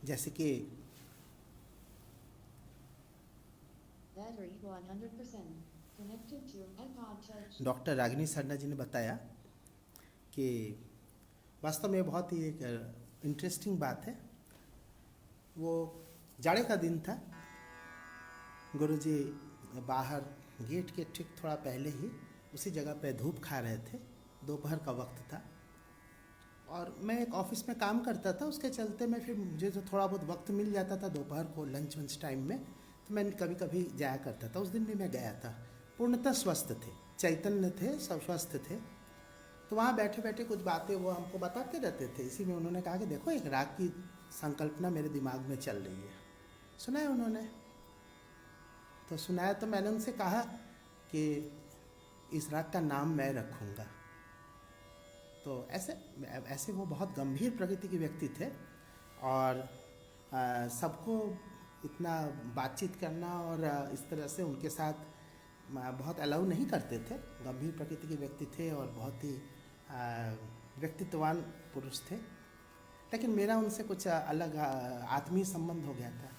जैसे कि डॉक्टर रागिनी सरना जी ने बताया कि वास्तव में बहुत ही एक इंटरेस्टिंग बात है। वो जाड़े का दिन था, गुरुजी बाहर गेट के ठीक थोड़ा पहले ही उसी जगह पे धूप खा रहे थे। दोपहर का वक्त था और मैं एक ऑफिस में काम करता था, उसके चलते मैं फिर मुझे जो थोड़ा बहुत वक्त मिल जाता था दोपहर को लंच वंच टाइम में, तो मैं कभी कभी जाया करता था। उस दिन भी मैं गया था। पूर्णतः स्वस्थ थे, चैतन्य थे, सब स्वस्थ थे। तो वहाँ बैठे बैठे कुछ बातें वो हमको बताते रहते थे। इसी में उन्होंने कहा कि देखो एक राग की संकल्पना मेरे दिमाग में चल रही है। सुनाया उन्होंने, तो सुनाया तो मैंने उनसे कहा कि इस राग का नाम मैं रखूँगा। तो ऐसे वो बहुत गंभीर प्रकृति के व्यक्ति थे और सबको इतना बातचीत करना और इस तरह से उनके साथ बहुत अलाउ नहीं करते थे। गंभीर प्रकृति के व्यक्ति थे और बहुत ही व्यक्तित्ववान पुरुष थे, लेकिन मेरा उनसे कुछ अलग आत्मीय संबंध हो गया था।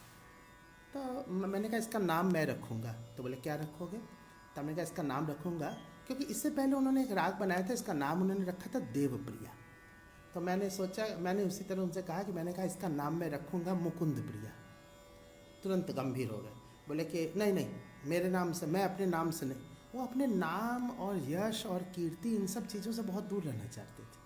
तो मैंने कहा इसका नाम मैं रखूँगा। तो बोले क्या रखोगे? तो मैंने कहा इसका नाम रखूँगा क्योंकि इससे पहले उन्होंने एक राग बनाया था, इसका नाम उन्होंने रखा था देवप्रिया। तो मैंने सोचा, मैंने उसी तरह उनसे कहा कि मैंने कहा इसका नाम मैं रखूँगा मुकुंद प्रिया। तुरंत गंभीर हो गए, बोले कि नहीं मेरे नाम से, मैं अपने नाम से नहीं। वो अपने नाम और यश और कीर्ति इन सब चीज़ों से बहुत दूर रहना चाहते थे।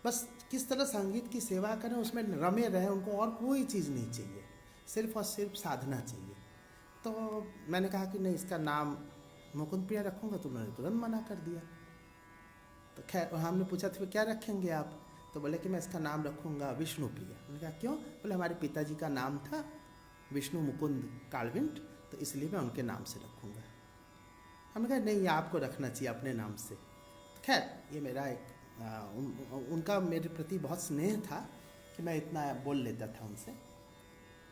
बस किस तरह संगीत की सेवा करें उसमें रमे रहें, उनको और कोई चीज़ नहीं चाहिए। सिर्फ और सिर्फ साधना चाहिए। तो मैंने कहा कि नहीं, इसका नाम मुकुंद प्रिया रखूँगा, तो उन्होंने तुरंत मना कर दिया। तो खैर हमने पूछा तो क्या रखेंगे आप, तो बोले कि मैं इसका नाम रखूँगा विष्णु प्रिया। मैंने कहा क्यों? बोले हमारे पिताजी का नाम था विष्णु मुकुंद कालविंट, तो इसलिए मैं उनके नाम से रखूँगा। हमने कहा नहीं, आपको रखना चाहिए अपने नाम से। तो खैर ये मेरा एक उनका मेरे प्रति बहुत स्नेह था कि मैं इतना बोल लेता था उनसे।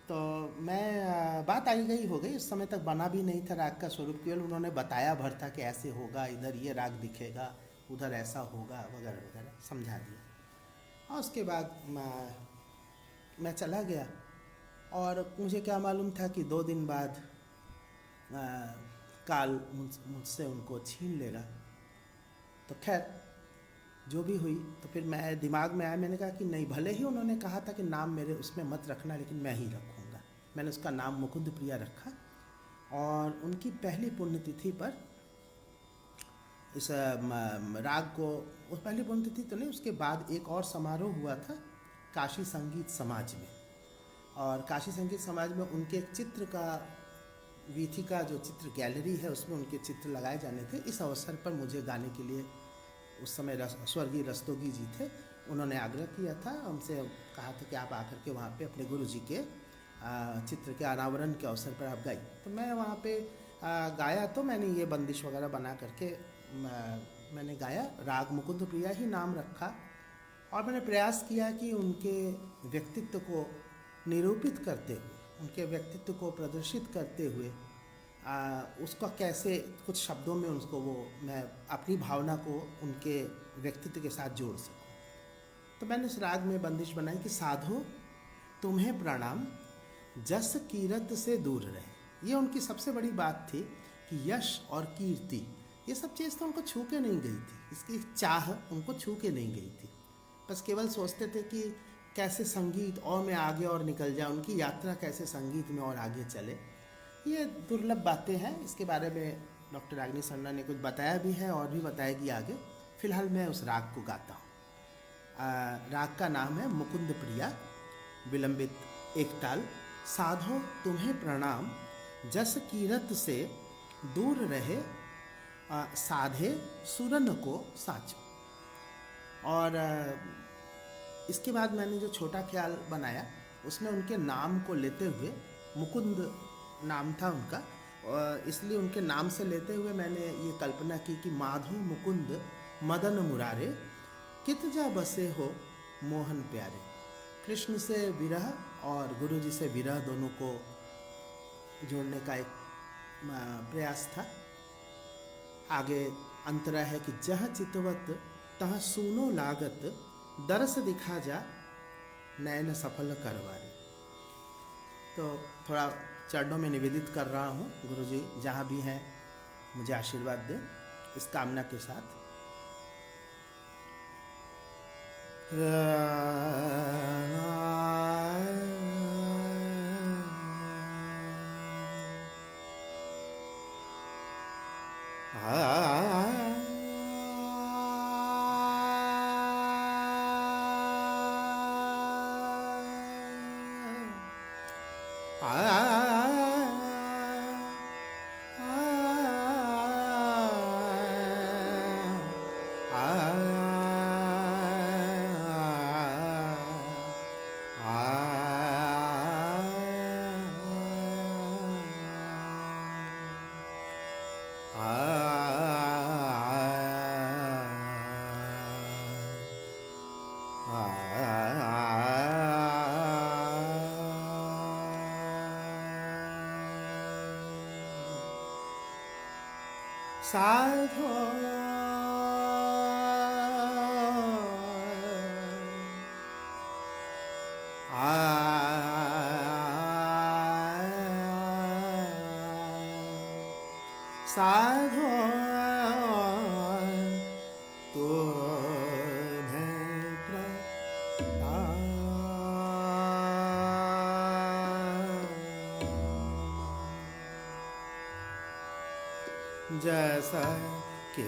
तो मैं बात आई गई हो गई, उस समय तक बना भी नहीं था राग का स्वरूप, केवल उन्होंने बताया भर था कि ऐसे होगा, इधर ये राग दिखेगा, उधर ऐसा होगा, वगैरह वगैरह समझा दिया। और उसके बाद मैं चला गया, और मुझे क्या मालूम था कि 2 दिन बाद काल मुझसे उनको छीन लेगा। तो खैर जो भी हुई, तो फिर मैं दिमाग में आया, मैंने कहा कि नहीं, भले ही उन्होंने कहा था कि नाम मेरे उसमें मत रखना, लेकिन मैं ही रखूँगा। मैंने उसका नाम मुकुंद प्रिया रखा। और उनकी पहली पुण्यतिथि पर इस राग को, उस पहली पुण्यतिथि तो नहीं, उसके बाद एक और समारोह हुआ था काशी संगीत समाज में। और काशी संगीत समाज में उनके एक चित्र का, वीथी का जो चित्र गैलरी है, उसमें उनके चित्र लगाए जाने थे। इस अवसर पर मुझे गाने के लिए उस समय स्वर्गीय रस्तोगी जी थे, उन्होंने आग्रह किया था, हमसे कहा था कि आप आकर के वहाँ पे अपने गुरु जी के चित्र के अनावरण के अवसर पर आप गाइए। तो मैं वहाँ पे गाया। तो मैंने ये बंदिश वगैरह बना करके मैंने गाया, राग मुकुंद प्रिया ही नाम रखा। और मैंने प्रयास किया कि उनके व्यक्तित्व को निरूपित करते हुए, उनके व्यक्तित्व को प्रदर्शित करते हुए उसका कैसे कुछ शब्दों में उसको मैं अपनी भावना को उनके व्यक्तित्व के साथ जोड़ सकूं। तो मैंने इस राग में बंदिश बनाई कि साधो तुम्हें प्रणाम, जस कीरत से दूर रहे। ये उनकी सबसे बड़ी बात थी कि यश और कीर्ति, ये सब चीज़ तो उनको छू के नहीं गई थी, इसकी चाह उनको छू के नहीं गई थी। बस केवल सोचते थे कि कैसे संगीत और में आगे और निकल जाए, उनकी यात्रा कैसे संगीत में और आगे चले। ये दुर्लभ बातें हैं, इसके बारे में डॉक्टर रागिनी सरना ने कुछ बताया भी है और भी बताएगी आगे। फिलहाल मैं उस राग को गाता हूँ। राग का नाम है मुकुंद प्रिया, विलंबित एक ताल। साधो तुम्हें प्रणाम, जस कीरत से दूर रहे, साधे सुरन को साचो। और इसके बाद मैंने जो छोटा ख्याल बनाया, उसमें उनके नाम को लेते हुए, मुकुंद नाम था उनका, और इसलिए उनके नाम से लेते हुए मैंने ये कल्पना की कि माधो मुकुंद मदन मुरारे, कित जा बसे हो मोहन प्यारे। कृष्ण से विरह और गुरु जी से विरह दोनों को जोड़ने का एक प्रयास था। आगे अंतरा है कि जह चितवत तह सूनो लागत, दरस दिखा जा नयन सफल करवारी। तो थोड़ा चरणों में निवेदित कर रहा हूँ, गुरुजी जहाँ भी हैं मुझे आशीर्वाद दें, इस कामना के साथ। साधो साधो जैसा के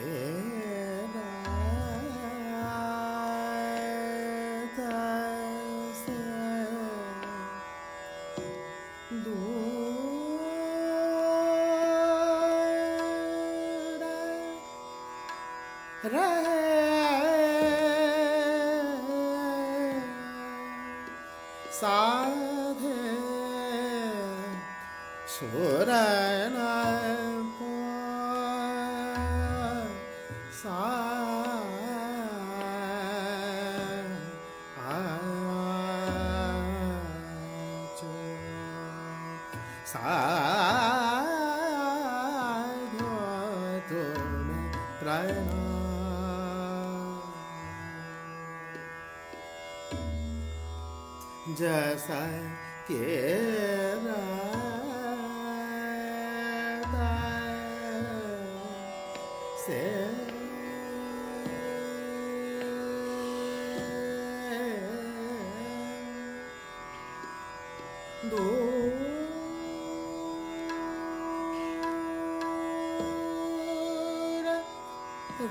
साधे सुरन पो सा साधो तुम प्रणाम जैसा के रहता से दूर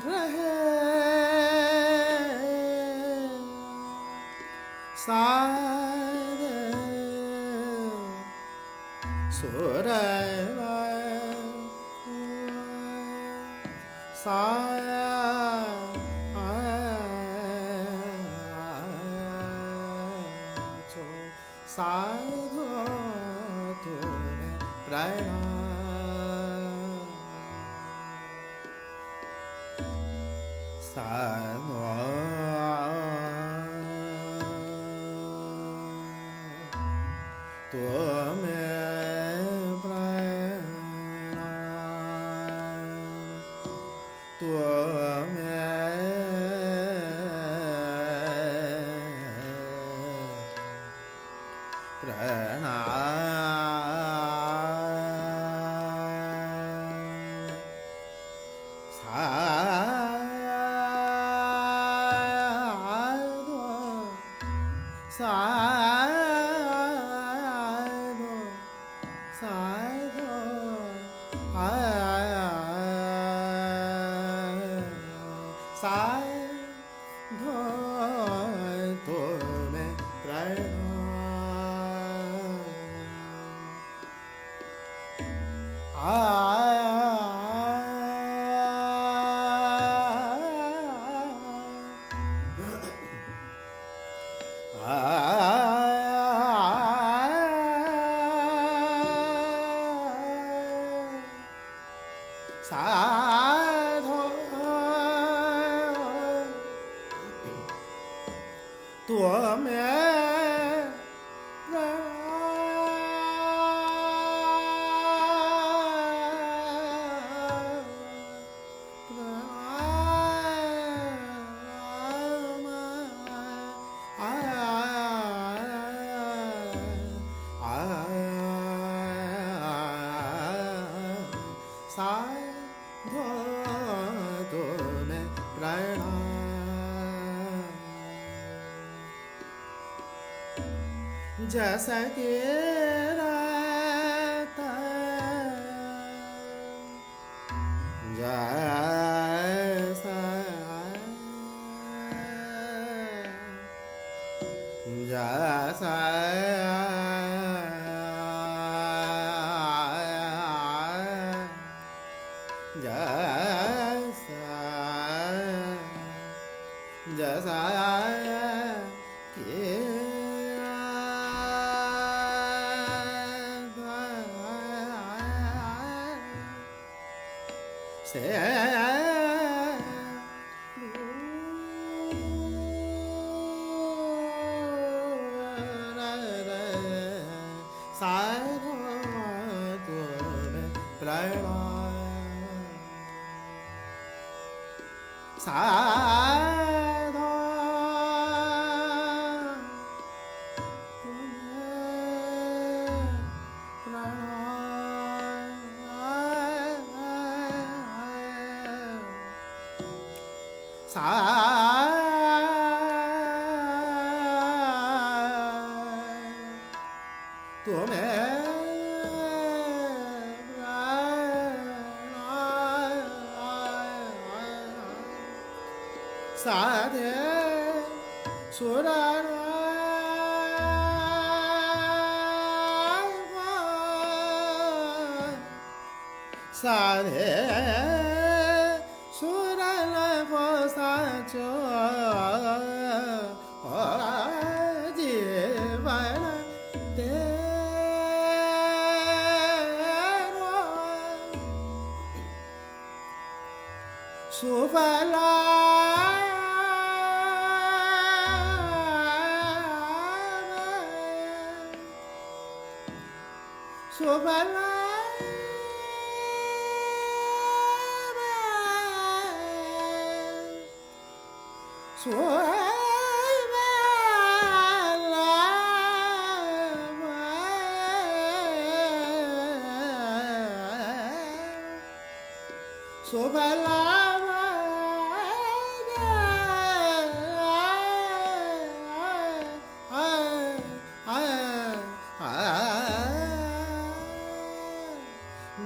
रहे सारे सुर साधो तुम प्रणाम साधो तुम साधो तुम साधो तुम प्रणाम जैसा के रहता जैसा जैसा जैसा के से साधो तुम प्रणाम साधो तुम प्रणाम तुम्हें साधे सुर साधे सुर साचो जीवन Sobala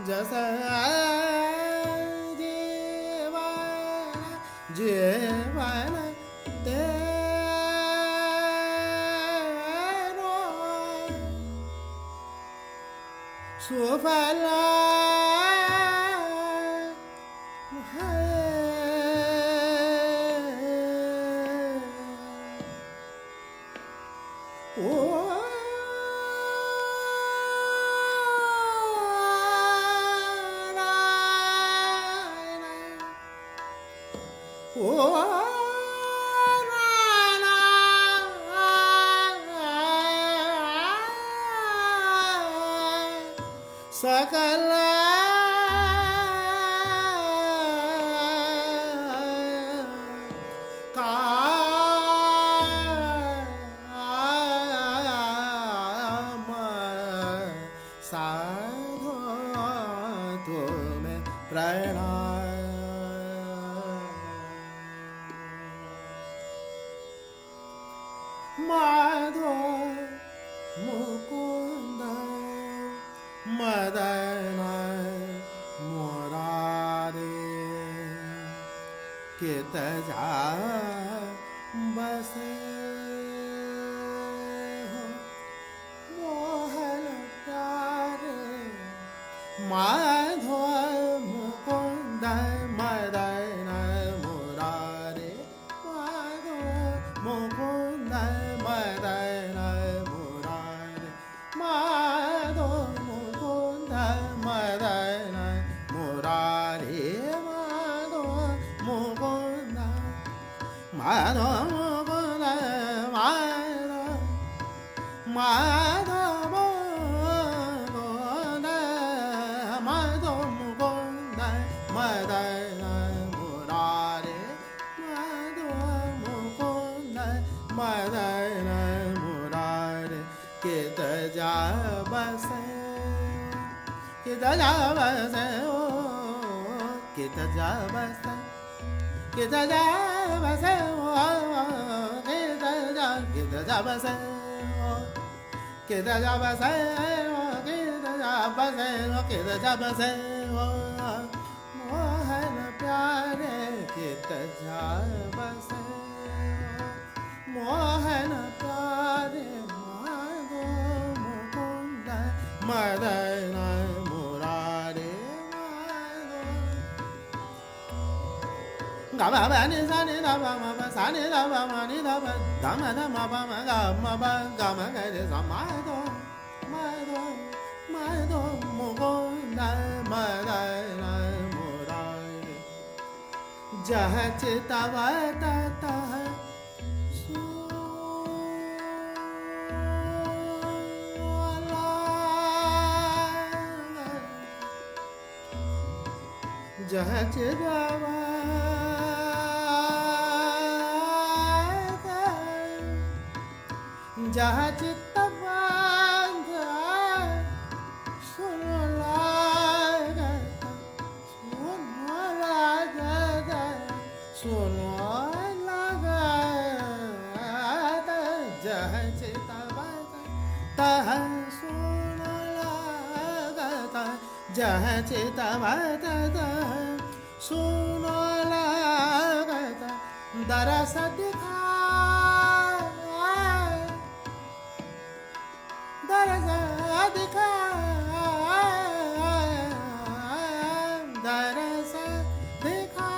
जैसा जीवन तेरो सुफला सकल काम साधो तुम्हें प्रणाम माधो मुकुंद मदन मुरारे कित जा बसे हो मोहन प्यारे माधो मुकुंद मदन मुरारे माधो मुकुंद मदन मुरारे माधो मुकुंद मदन मुरारे माधो मुकुंद माधो मुकुंद माधो मुकुंद माधो मुकुंद मदन मुरारे माधो मुकुंद मदन मुरारे कित जा बसे कित जा बसे ओ कित जा बसे कित जा बसे ओ कित जा बसे ओ कित जा बसे ओ कित जा बसे ओ कित जा बसे ओ मोहन प्यारे कित जा बसे मोहन प्यारे माधो मुकुंद मदन मुरारे गा मा नी सा नी धा पा मा पा सा नी धा पा मा नी धा पा धा मा धा मा पा मा गा मा गा रे सा माधो माधो माधो मुकुंद मदन मुरारे जहाँ चितवता तह जहाँ चितवता जहाँ चितवता सुनो लागता सुनो लागता सुनो लागता जहाँ चितवता तह सुनो लागता जहाँ चितवता तह सुनो लागता दरस दिखा दरस दिखा दरस दिखा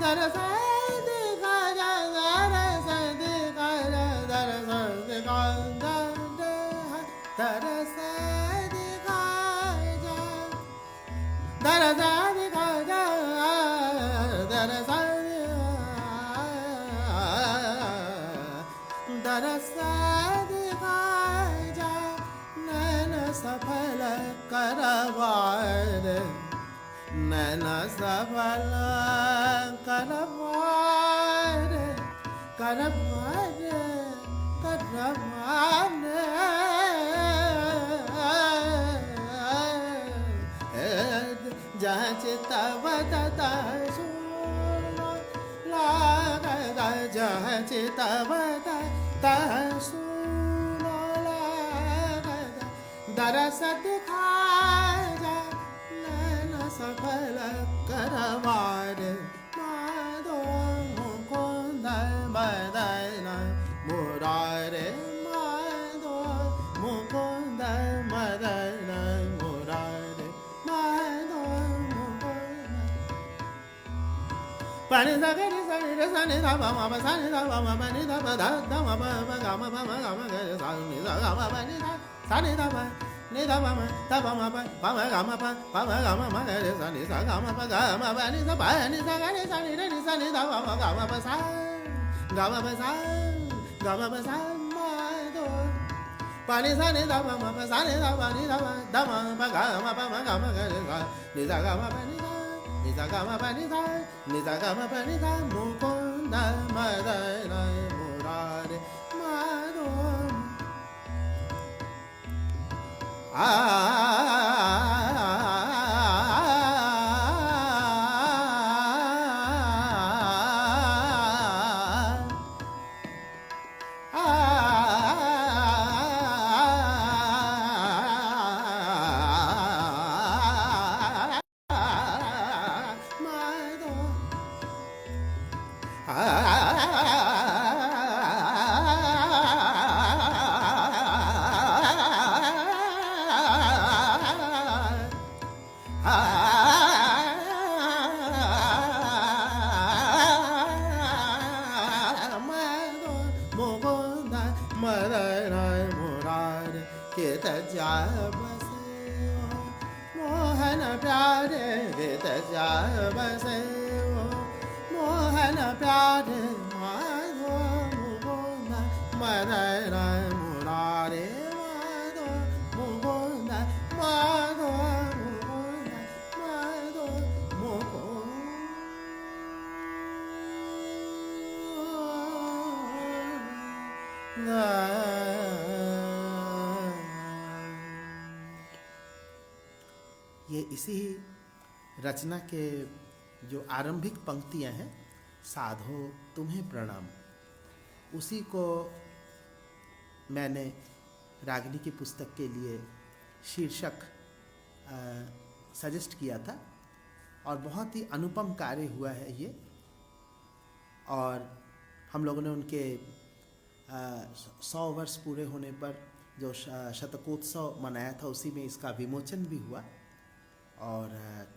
दरस दिखा दरस दिखा दरस दिखा दरस दिखा दरस दिखा दरस नैन सबल करवार करवार करवार जहाँ चितव तथा सुनो लागा जहाँ चितव तथा सुनो लागा दरस दिखा जा नैन सफल करवार माधो मुकुंद मदन मुरारे माधो मुकुंद मदन मुरारे Madho Mukund pani sa ga ni sa ni re sa ni da ba ma ba sa ni da ba ma ba ni da ba da da ma ba ba ga ma ga sa ni da ga ma ba ni da sa ni da ba ni da ba ma da ba ma ga ma ga ma ga re sa ni sa ga ma ni sa ba ni sa ga ni sa ni re ni sa ni da ba ma ga ma ba sa ga ma ba sa ma do pa ni sa ni da ba ma ba sa ni da ba da ma ga ma ga re sa ni da ga ma ba ni da ni sa ga ma ba ni da ni sa ga ma ba ni da mukunda madana murare madho Mohan प्यारे बसे मोहन प्यारे माधो मुकुंद मदन मुरारे माधो मुकुंद माधो मुकुंद माधो मुकुंद। ये इसी रचना के जो आरंभिक पंक्तियां हैं, साधो तुम्हें प्रणाम, उसी को मैंने रागिनी की पुस्तक के लिए शीर्षक सजेस्ट किया था और बहुत ही अनुपम कार्य हुआ है ये। और हम लोगों ने उनके 100 वर्ष पूरे होने पर जो शतकोत्सव मनाया था, उसी में इसका विमोचन भी हुआ। और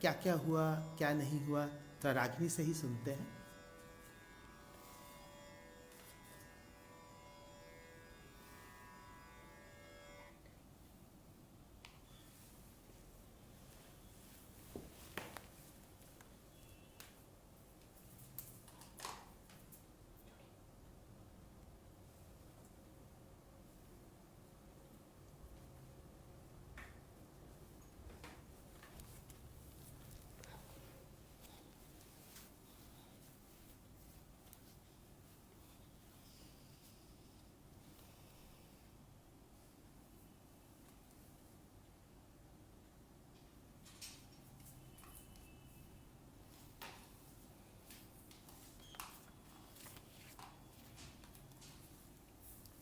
क्या क्या हुआ क्या नहीं हुआ तो रागिनी से ही सुनते हैं।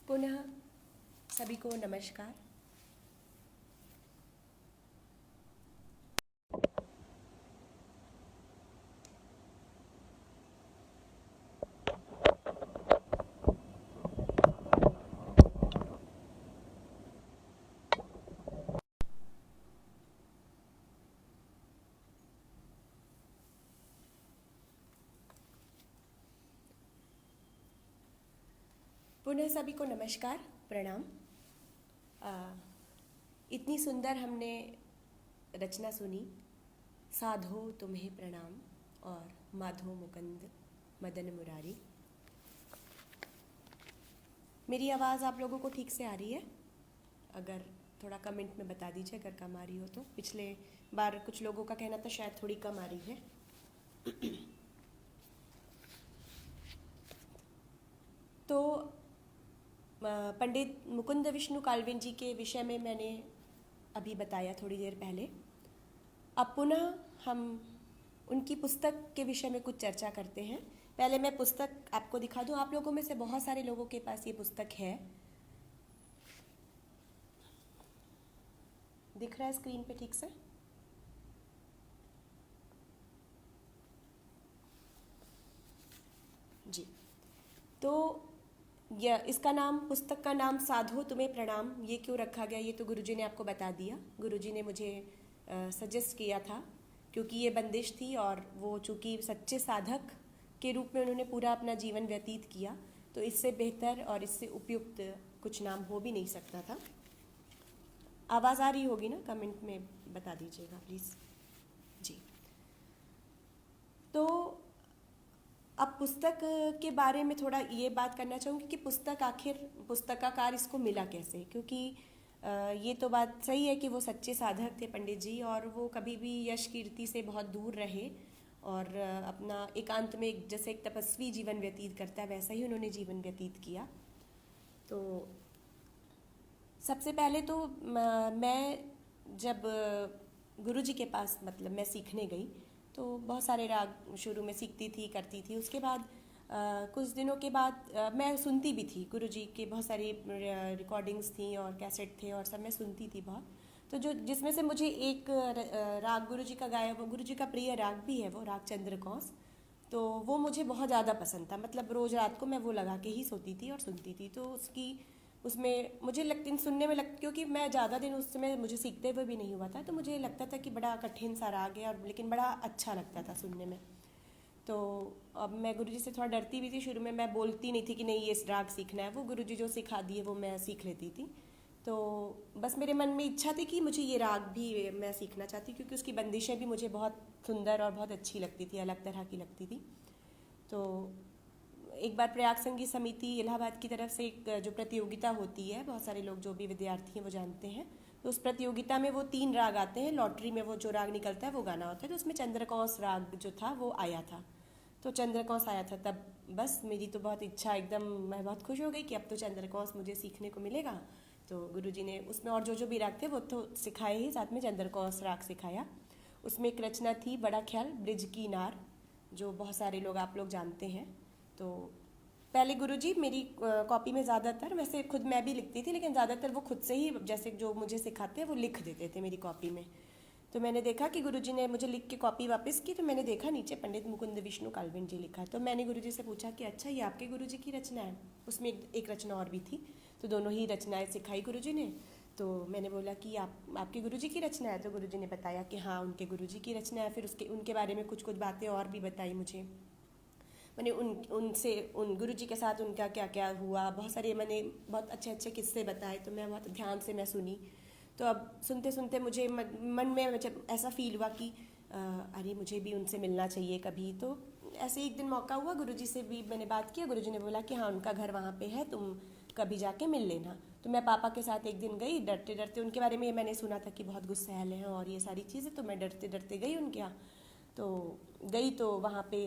पुनः सभी को नमस्कार। पुनः सभी को नमस्कार, प्रणाम। इतनी सुंदर हमने रचना सुनी, साधो तुम्हें प्रणाम और माधो मुकुंद मदन मुरारी। मेरी आवाज़ आप लोगों को ठीक से आ रही है? अगर थोड़ा कमेंट में बता दीजिए अगर कम आ रही हो तो। पिछले बार कुछ लोगों का कहना था शायद थोड़ी कम आ रही है। तो पंडित मुकुंद विष्णु काल्विन जी के विषय में मैंने अभी बताया थोड़ी देर पहले। अब पुनः हम उनकी पुस्तक के विषय में कुछ चर्चा करते हैं। पहले मैं पुस्तक आपको दिखा दूं। आप लोगों में से बहुत सारे लोगों के पास ये पुस्तक है, दिख रहा है स्क्रीन पे ठीक से? जी। तो इसका नाम, पुस्तक का नाम साधो तुम्हें प्रणाम। ये क्यों रखा गया ये तो गुरुजी ने आपको बता दिया। गुरुजी ने मुझे सजेस्ट किया था क्योंकि ये बंदिश थी और वो चूँकि सच्चे साधक के रूप में उन्होंने पूरा अपना जीवन व्यतीत किया, तो इससे बेहतर और इससे उपयुक्त कुछ नाम हो भी नहीं सकता था। आवाज़ आ रही होगी ना? कमेंट में बता दीजिएगा प्लीज़। जी। तो अब पुस्तक के बारे में थोड़ा ये बात करना चाहूँगी कि पुस्तक आखिर पुस्तकाकार इसको मिला कैसे, क्योंकि ये तो बात सही है कि वो सच्चे साधक थे पंडित जी, और वो कभी भी यश कीर्ति से बहुत दूर रहे और अपना एकांत में जैसे एक तपस्वी जीवन व्यतीत करता है वैसा ही उन्होंने जीवन व्यतीत किया। तो सबसे पहले तो मैं जब गुरुजी के पास मतलब मैं सीखने गई तो बहुत सारे राग शुरू में सीखती थी, करती थी। उसके बाद कुछ दिनों के बाद मैं सुनती भी थी। गुरुजी के बहुत सारी रिकॉर्डिंग्स थी और कैसेट थे और सब मैं सुनती थी बहुत। तो जो जिसमें से मुझे एक राग गुरुजी का गाया, वो गुरुजी का प्रिय राग भी है, वो राग चंद्रकौंस। तो वो मुझे बहुत ज़्यादा पसंद था। मतलब रोज़ रात को मैं वो लगा के ही सोती थी और सुनती थी। तो उसमें मुझे सुनने में क्योंकि मैं ज़्यादा दिन उस समय मुझे सीखते हुए भी नहीं हुआ था, तो मुझे लगता था कि बड़ा कठिन सा राग है और लेकिन बड़ा अच्छा लगता था सुनने में। तो अब मैं गुरुजी से थोड़ा डरती भी थी शुरू में। मैं बोलती नहीं थी कि नहीं ये राग सीखना है, वो गुरुजी जो सिखा दिए वो मैं सीख लेती थी। तो बस मेरे मन में इच्छा थी कि मुझे ये राग भी मैं सीखना चाहती, क्योंकि उसकी बंदिशें भी मुझे बहुत सुंदर और बहुत अच्छी लगती थी, अलग तरह की लगती थी। तो एक बार प्रयाग संगीत समिति इलाहाबाद की तरफ से एक जो प्रतियोगिता होती है, बहुत सारे लोग जो भी विद्यार्थी हैं वो जानते हैं, तो उस प्रतियोगिता में वो 3 राग आते हैं। लॉटरी में वो जो राग निकलता है वो गाना होता है। तो उसमें चंद्रकौंस राग जो था वो आया था। तो चंद्रकौंस आया था, तब बस मेरी तो बहुत इच्छा, एकदम मैं बहुत खुश हो गई कि अब तो चंद्रकौंस मुझे सीखने को मिलेगा। तो गुरुजी ने उसमें और जो भी राग थे वो तो सिखाए ही, साथ में चंद्रकौंस राग सिखाया। उसमें एक रचना थी बड़ा ख्याल ब्रिज की नार, जो बहुत सारे लोग आप लोग जानते हैं। तो पहले गुरुजी मेरी कॉपी में ज़्यादातर, वैसे खुद मैं भी लिखती थी लेकिन ज़्यादातर वो खुद से ही जैसे जो मुझे सिखाते हैं वो लिख देते थे मेरी कॉपी में। तो मैंने देखा कि गुरुजी ने मुझे लिख के कॉपी वापस की, तो मैंने देखा नीचे पंडित मुकुंद विष्णु काल्विन जी लिखा है। तो मैंने गुरुजी से पूछा कि अच्छा ये आपके गुरुजी की रचना है? उसमें एक रचना और भी थी, तो दोनों ही रचनाएँ सिखाई गुरुजी ने। तो मैंने बोला कि आपके गुरुजी की रचना है? तो गुरुजी ने बताया कि हाँ उनके गुरुजी की रचना है। फिर उनके बारे में कुछ बातें और भी बताई मुझे। मैंने उन गुरुजी के साथ उनका क्या क्या हुआ, बहुत सारे मैंने बहुत अच्छे अच्छे किस्से बताए। तो मैं बहुत ध्यान से मैं सुनी। तो अब सुनते सुनते मुझे मन में जब ऐसा फील हुआ कि अरे मुझे भी उनसे मिलना चाहिए कभी। तो ऐसे एक दिन मौका हुआ, गुरुजी से भी मैंने बात किया। गुरुजी ने बोला कि हाँ उनका घर वहाँ पे है, तुम कभी जाके मिल लेना। तो मैं पापा के साथ एक दिन गई, डरते डरते। उनके बारे में मैंने सुना था कि बहुत गुस्सैल हैं और ये सारी चीज़ें, तो मैं डरते डरते गई उनके यहाँ। तो गई तो वहाँ पे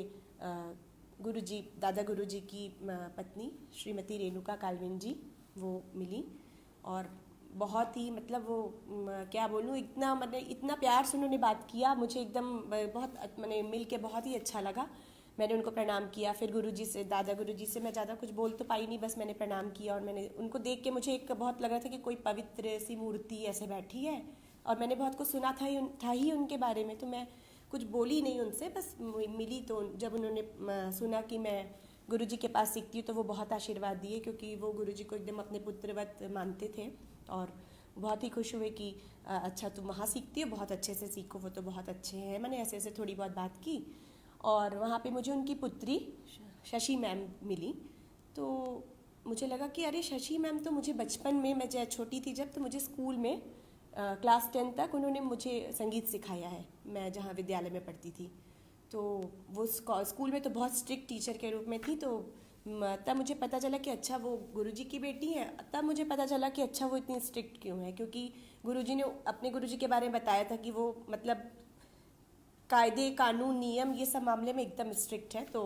गुरुजी, दादा गुरुजी की पत्नी श्रीमती रेणुका काल्विन जी वो मिली, और बहुत ही मतलब वो क्या बोलूँ, इतना प्यार से उन्होंने बात किया मुझे, एकदम बहुत मैंने मिल के बहुत ही अच्छा लगा। मैंने उनको प्रणाम किया। फिर गुरुजी से, दादा गुरुजी से मैं ज़्यादा कुछ बोल तो पाई नहीं, बस मैंने प्रणाम किया। और मैंने उनको देख के मुझे एक बहुत लग रहा था कि कोई पवित्र सी मूर्ति ऐसे बैठी है, और मैंने बहुत कुछ सुना था ही उनके बारे में। तो मैं कुछ बोली नहीं उनसे, बस मिली। तो जब उन्होंने सुना कि मैं गुरुजी के पास सीखती हूँ तो वो बहुत आशीर्वाद दिए, क्योंकि वो गुरुजी को एकदम अपने पुत्रवत मानते थे। और बहुत ही खुश हुए कि अच्छा तुम वहाँ सीखती हो, बहुत अच्छे से सीखो, वो तो बहुत अच्छे हैं। मैंने ऐसे ऐसे थोड़ी बहुत बात की। और वहाँ पे मुझे उनकी पुत्री शशि मैम मिली। तो मुझे लगा कि अरे शशि मैम तो मुझे बचपन में, मैं जब छोटी थी जब, तो मुझे स्कूल में क्लास 10 तक उन्होंने मुझे संगीत सिखाया है, मैं जहाँ विद्यालय में पढ़ती थी। तो वो स्कूल में तो बहुत स्ट्रिक्ट टीचर के रूप में थी। तो तब मुझे पता चला कि अच्छा वो गुरुजी की बेटी है। तब मुझे पता चला कि अच्छा वो इतनी स्ट्रिक्ट क्यों है, क्योंकि गुरुजी ने अपने गुरुजी के बारे में बताया था कि वो मतलब कायदे कानून नियम ये सब मामले में एकदम स्ट्रिक्ट है। तो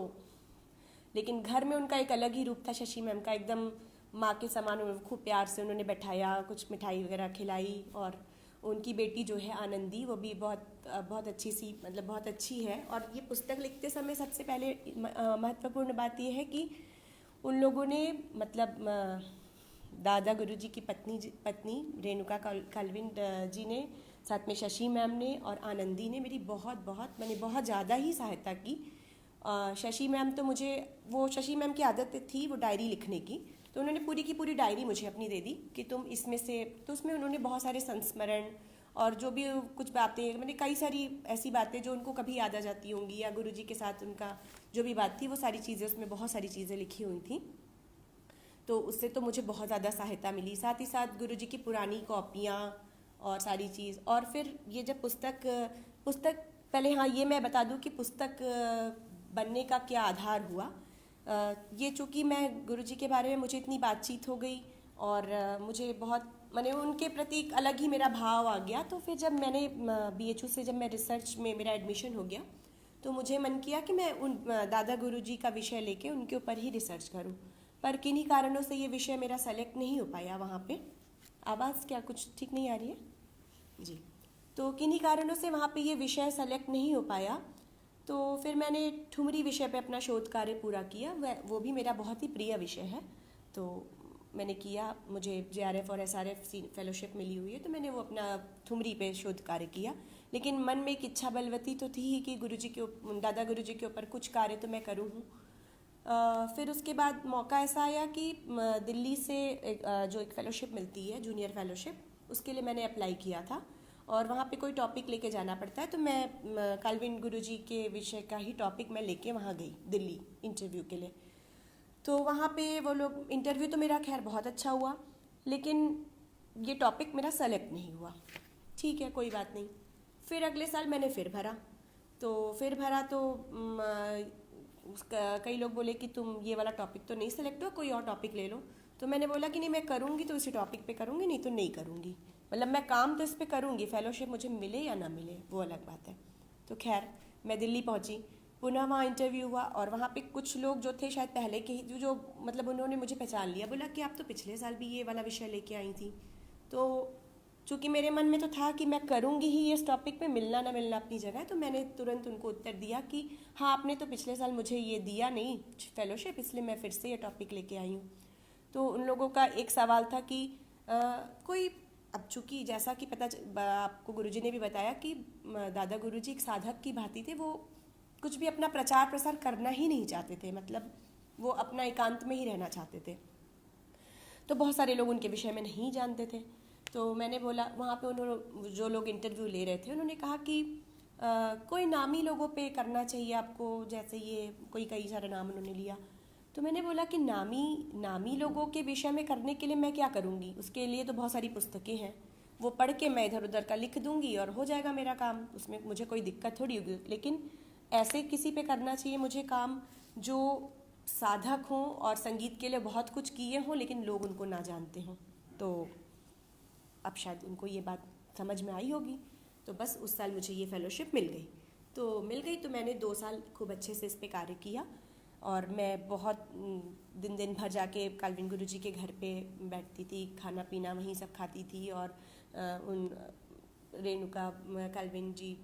लेकिन घर में उनका एक अलग ही रूप था शशि मैम का, एकदम माँ के समान। खूब प्यार से उन्होंने बैठाया, कुछ मिठाई वगैरह खिलाई। और उनकी बेटी जो है आनंदी, वो भी बहुत अच्छी सी, मतलब बहुत अच्छी है। और ये पुस्तक लिखते समय सबसे पहले महत्वपूर्ण बात ये है कि उन लोगों ने मतलब दादा गुरुजी की पत्नी रेणुका कल्विन जी ने, साथ में शशि मैम ने और आनंदी ने मेरी मैंने बहुत ज़्यादा ही सहायता की। शशि मैम तो मुझे, वो शशि मैम की आदत थी वो डायरी लिखने की, तो उन्होंने पूरी की पूरी डायरी मुझे अपनी दे दी कि तुम इसमें से, तो उसमें उन्होंने बहुत सारे संस्मरण और जो भी कुछ बातें, मैंने कई सारी ऐसी बातें जो उनको कभी याद आ जाती होंगी, या गुरुजी के साथ उनका जो भी बात थी, वो सारी चीज़ें, उसमें बहुत सारी चीज़ें लिखी हुई थी। तो उससे तो मुझे बहुत ज़्यादा सहायता मिली। साथ ही साथ गुरुजी की पुरानी कॉपियाँ और सारी चीज़। और फिर ये जब पुस्तक पहले, हाँ ये मैं बता दूं कि पुस्तक बनने का क्या आधार हुआ। ये चूँकि मैं गुरुजी के बारे में मुझे इतनी बातचीत हो गई और मुझे बहुत, मैंने उनके प्रति एक अलग ही मेरा भाव आ गया। तो फिर जब मैंने BHU से जब मैं रिसर्च में मेरा एडमिशन हो गया, तो मुझे मन किया कि मैं उन दादा गुरुजी का विषय लेके उनके ऊपर ही रिसर्च करूं। पर किन्हीं कारणों से ये विषय मेरा सेलेक्ट नहीं हो पाया वहाँ पे। आवाज़ क्या कुछ ठीक नहीं आ रही है जी? तो किन्हीं कारणों से वहाँ पे ये विषय सेलेक्ट नहीं हो पाया। तो फिर मैंने ठुमरी विषय पे अपना शोध कार्य पूरा किया। वो भी मेरा बहुत ही प्रिय विषय है। तो मैंने किया, मुझे JRF और SRF फेलोशिप मिली हुई है, तो मैंने वो अपना ठुमरी पे शोध कार्य किया। लेकिन मन में एक इच्छा बलवती तो थी ही कि दादा गुरुजी के ऊपर कुछ कार्य तो मैं करूँ हूँ। फिर उसके बाद मौका ऐसा आया कि दिल्ली से जो एक फ़ेलोशिप मिलती है, जूनियर फ़ेलोशिप, उसके लिए मैंने अप्लाई किया था। और वहाँ पे कोई टॉपिक लेके जाना पड़ता है, तो मैं काल्विन गुरुजी के विषय का ही टॉपिक मैं लेके वहाँ गई दिल्ली इंटरव्यू के लिए। तो वहाँ पे वो लोग, इंटरव्यू तो मेरा खैर बहुत अच्छा हुआ, लेकिन ये टॉपिक मेरा सेलेक्ट नहीं हुआ। ठीक है, कोई बात नहीं। फिर अगले साल मैंने फिर भरा, तो कई लोग बोले कि तुम ये वाला टॉपिक तो नहीं सेलेक्ट हुआ, कोई और टॉपिक ले लो। तो मैंने बोला कि नहीं, मैं करूँगी तो इसी टॉपिक पे करूँगी, नहीं तो नहीं करूँगी। मतलब मैं काम तो इस पे करूँगी, फेलोशिप मुझे मिले या ना मिले वो अलग बात है। तो खैर मैं दिल्ली पहुँची, पुनः वहाँ इंटरव्यू हुआ। और वहाँ पे कुछ लोग जो थे शायद पहले के ही, जो मतलब उन्होंने मुझे पहचान लिया, बोला कि आप तो पिछले साल भी ये वाला विषय लेके आई थी। तो चूँकि मेरे मन में तो था कि मैं करूँगी ही इस टॉपिक पे, मिलना ना मिलना अपनी जगह, तो मैंने तुरंत उनको उत्तर दिया कि हाँ, आपने तो पिछले साल मुझे ये दिया नहीं फेलोशिप, इसलिए मैं फिर से ये टॉपिक लेके आई हूँ। तो उन लोगों का एक सवाल था कि कोई, अब चूँकि जैसा कि आपको गुरुजी ने भी बताया कि दादा गुरुजी एक साधक की भांति थे, वो कुछ भी अपना प्रचार प्रसार करना ही नहीं चाहते थे, मतलब वो अपना एकांत में ही रहना चाहते थे। तो बहुत सारे लोग उनके विषय में नहीं जानते थे। तो मैंने बोला, वहाँ पे उन्होंने, जो लोग इंटरव्यू ले रहे थे, उन्होंने कहा कि कोई नामी लोगों पे करना चाहिए आपको, जैसे ये कोई कई सारे नाम उन्होंने लिया। तो मैंने बोला कि नामी लोगों के विषय में करने के लिए मैं क्या करूँगी, उसके लिए तो बहुत सारी पुस्तकें हैं, वो पढ़ के मैं इधर उधर का लिख दूँगी और हो जाएगा मेरा काम, उसमें मुझे कोई दिक्कत थोड़ी होगी। लेकिन ऐसे किसी पे करना चाहिए मुझे काम जो साधक हों और संगीत के लिए बहुत कुछ किए हों, लेकिन लोग उनको ना जानते हों। तो अब शायद उनको ये बात समझ में आई होगी। तो बस उस साल मुझे ये फेलोशिप मिल गई। तो मैंने 2 साल खूब अच्छे से इस पे कार्य किया। और मैं बहुत दिन भर जाके काल्विन गुरुजी के घर पे बैठती थी, खाना पीना वहीं सब खाती थी। और उन रेणुका काल्विन जी,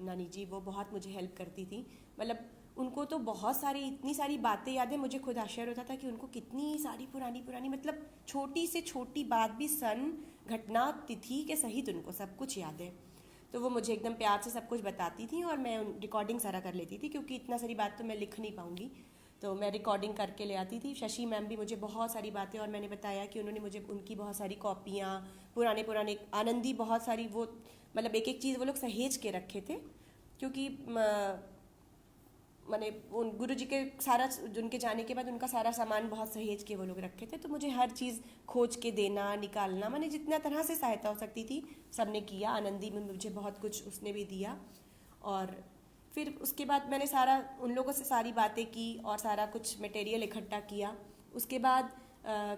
नानी जी, वो बहुत मुझे हेल्प करती थी। मतलब उनको तो बहुत सारी, इतनी सारी बातें याद है, मुझे खुद आश्चर्य होता था कि उनको कितनी सारी पुरानी मतलब छोटी से छोटी बात भी सन, घटना, तिथि के सहित उनको सब कुछ याद है। तो वो मुझे एकदम प्यार से सब कुछ बताती थी और मैं रिकॉर्डिंग सारा कर लेती थी, क्योंकि इतना सारी बात तो मैं लिख नहीं पाऊँगी। तो मैं रिकॉर्डिंग करके ले आती थी। शशि मैम भी मुझे बहुत सारी बातें, और मैंने बताया कि उन्होंने मुझे उनकी बहुत सारी कॉपियाँ, पुराने आनंदी, बहुत सारी, वो मतलब एक एक चीज़ वो लोग सहेज के रखे थे, क्योंकि मैंने उन गुरुजी के सारा, उनके जाने के बाद उनका सारा सामान बहुत सहेज के वो लोग रखे थे। तो मुझे हर चीज़ खोज के देना, निकालना, मैंने जितना तरह से सहायता हो सकती थी सबने किया। आनंदी में मुझे बहुत कुछ उसने भी दिया। और फिर उसके बाद मैंने सारा उन लोगों से सारी बातें की और सारा कुछ मटेरियल इकट्ठा किया। उसके बाद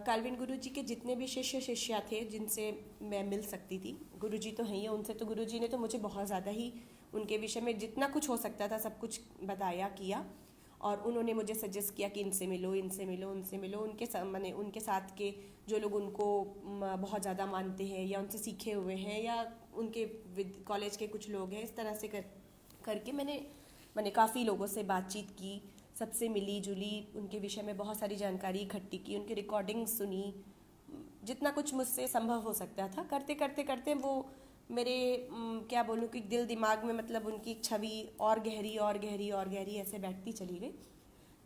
काल्विन गुरुजी के जितने भी शिष्य शिष्या थे जिनसे मैं मिल सकती थी, गुरुजी तो हैं ही, उनसे तो गुरुजी ने तो मुझे बहुत ज़्यादा ही उनके विषय में जितना कुछ हो सकता था सब कुछ बताया किया। और उन्होंने मुझे सजेस्ट किया कि इनसे मिलो, इनसे मिलो, उनसे मिलो। माने उनके साथ के जो लोग उनको बहुत ज़्यादा मानते हैं या उनसे सीखे हुए हैं या उनके कॉलेज के कुछ लोग हैं, इस तरह से करके मैंने काफ़ी लोगों से बातचीत की, सबसे मिली जुली, उनके विषय में बहुत सारी जानकारी इकट्ठी की, उनकी रिकॉर्डिंग सुनी, जितना कुछ मुझसे संभव हो सकता था। करते करते करते वो मेरे क्या बोलूँ कि दिल दिमाग में मतलब उनकी छवि और गहरी और गहरी और गहरी ऐसे बैठती चली गई।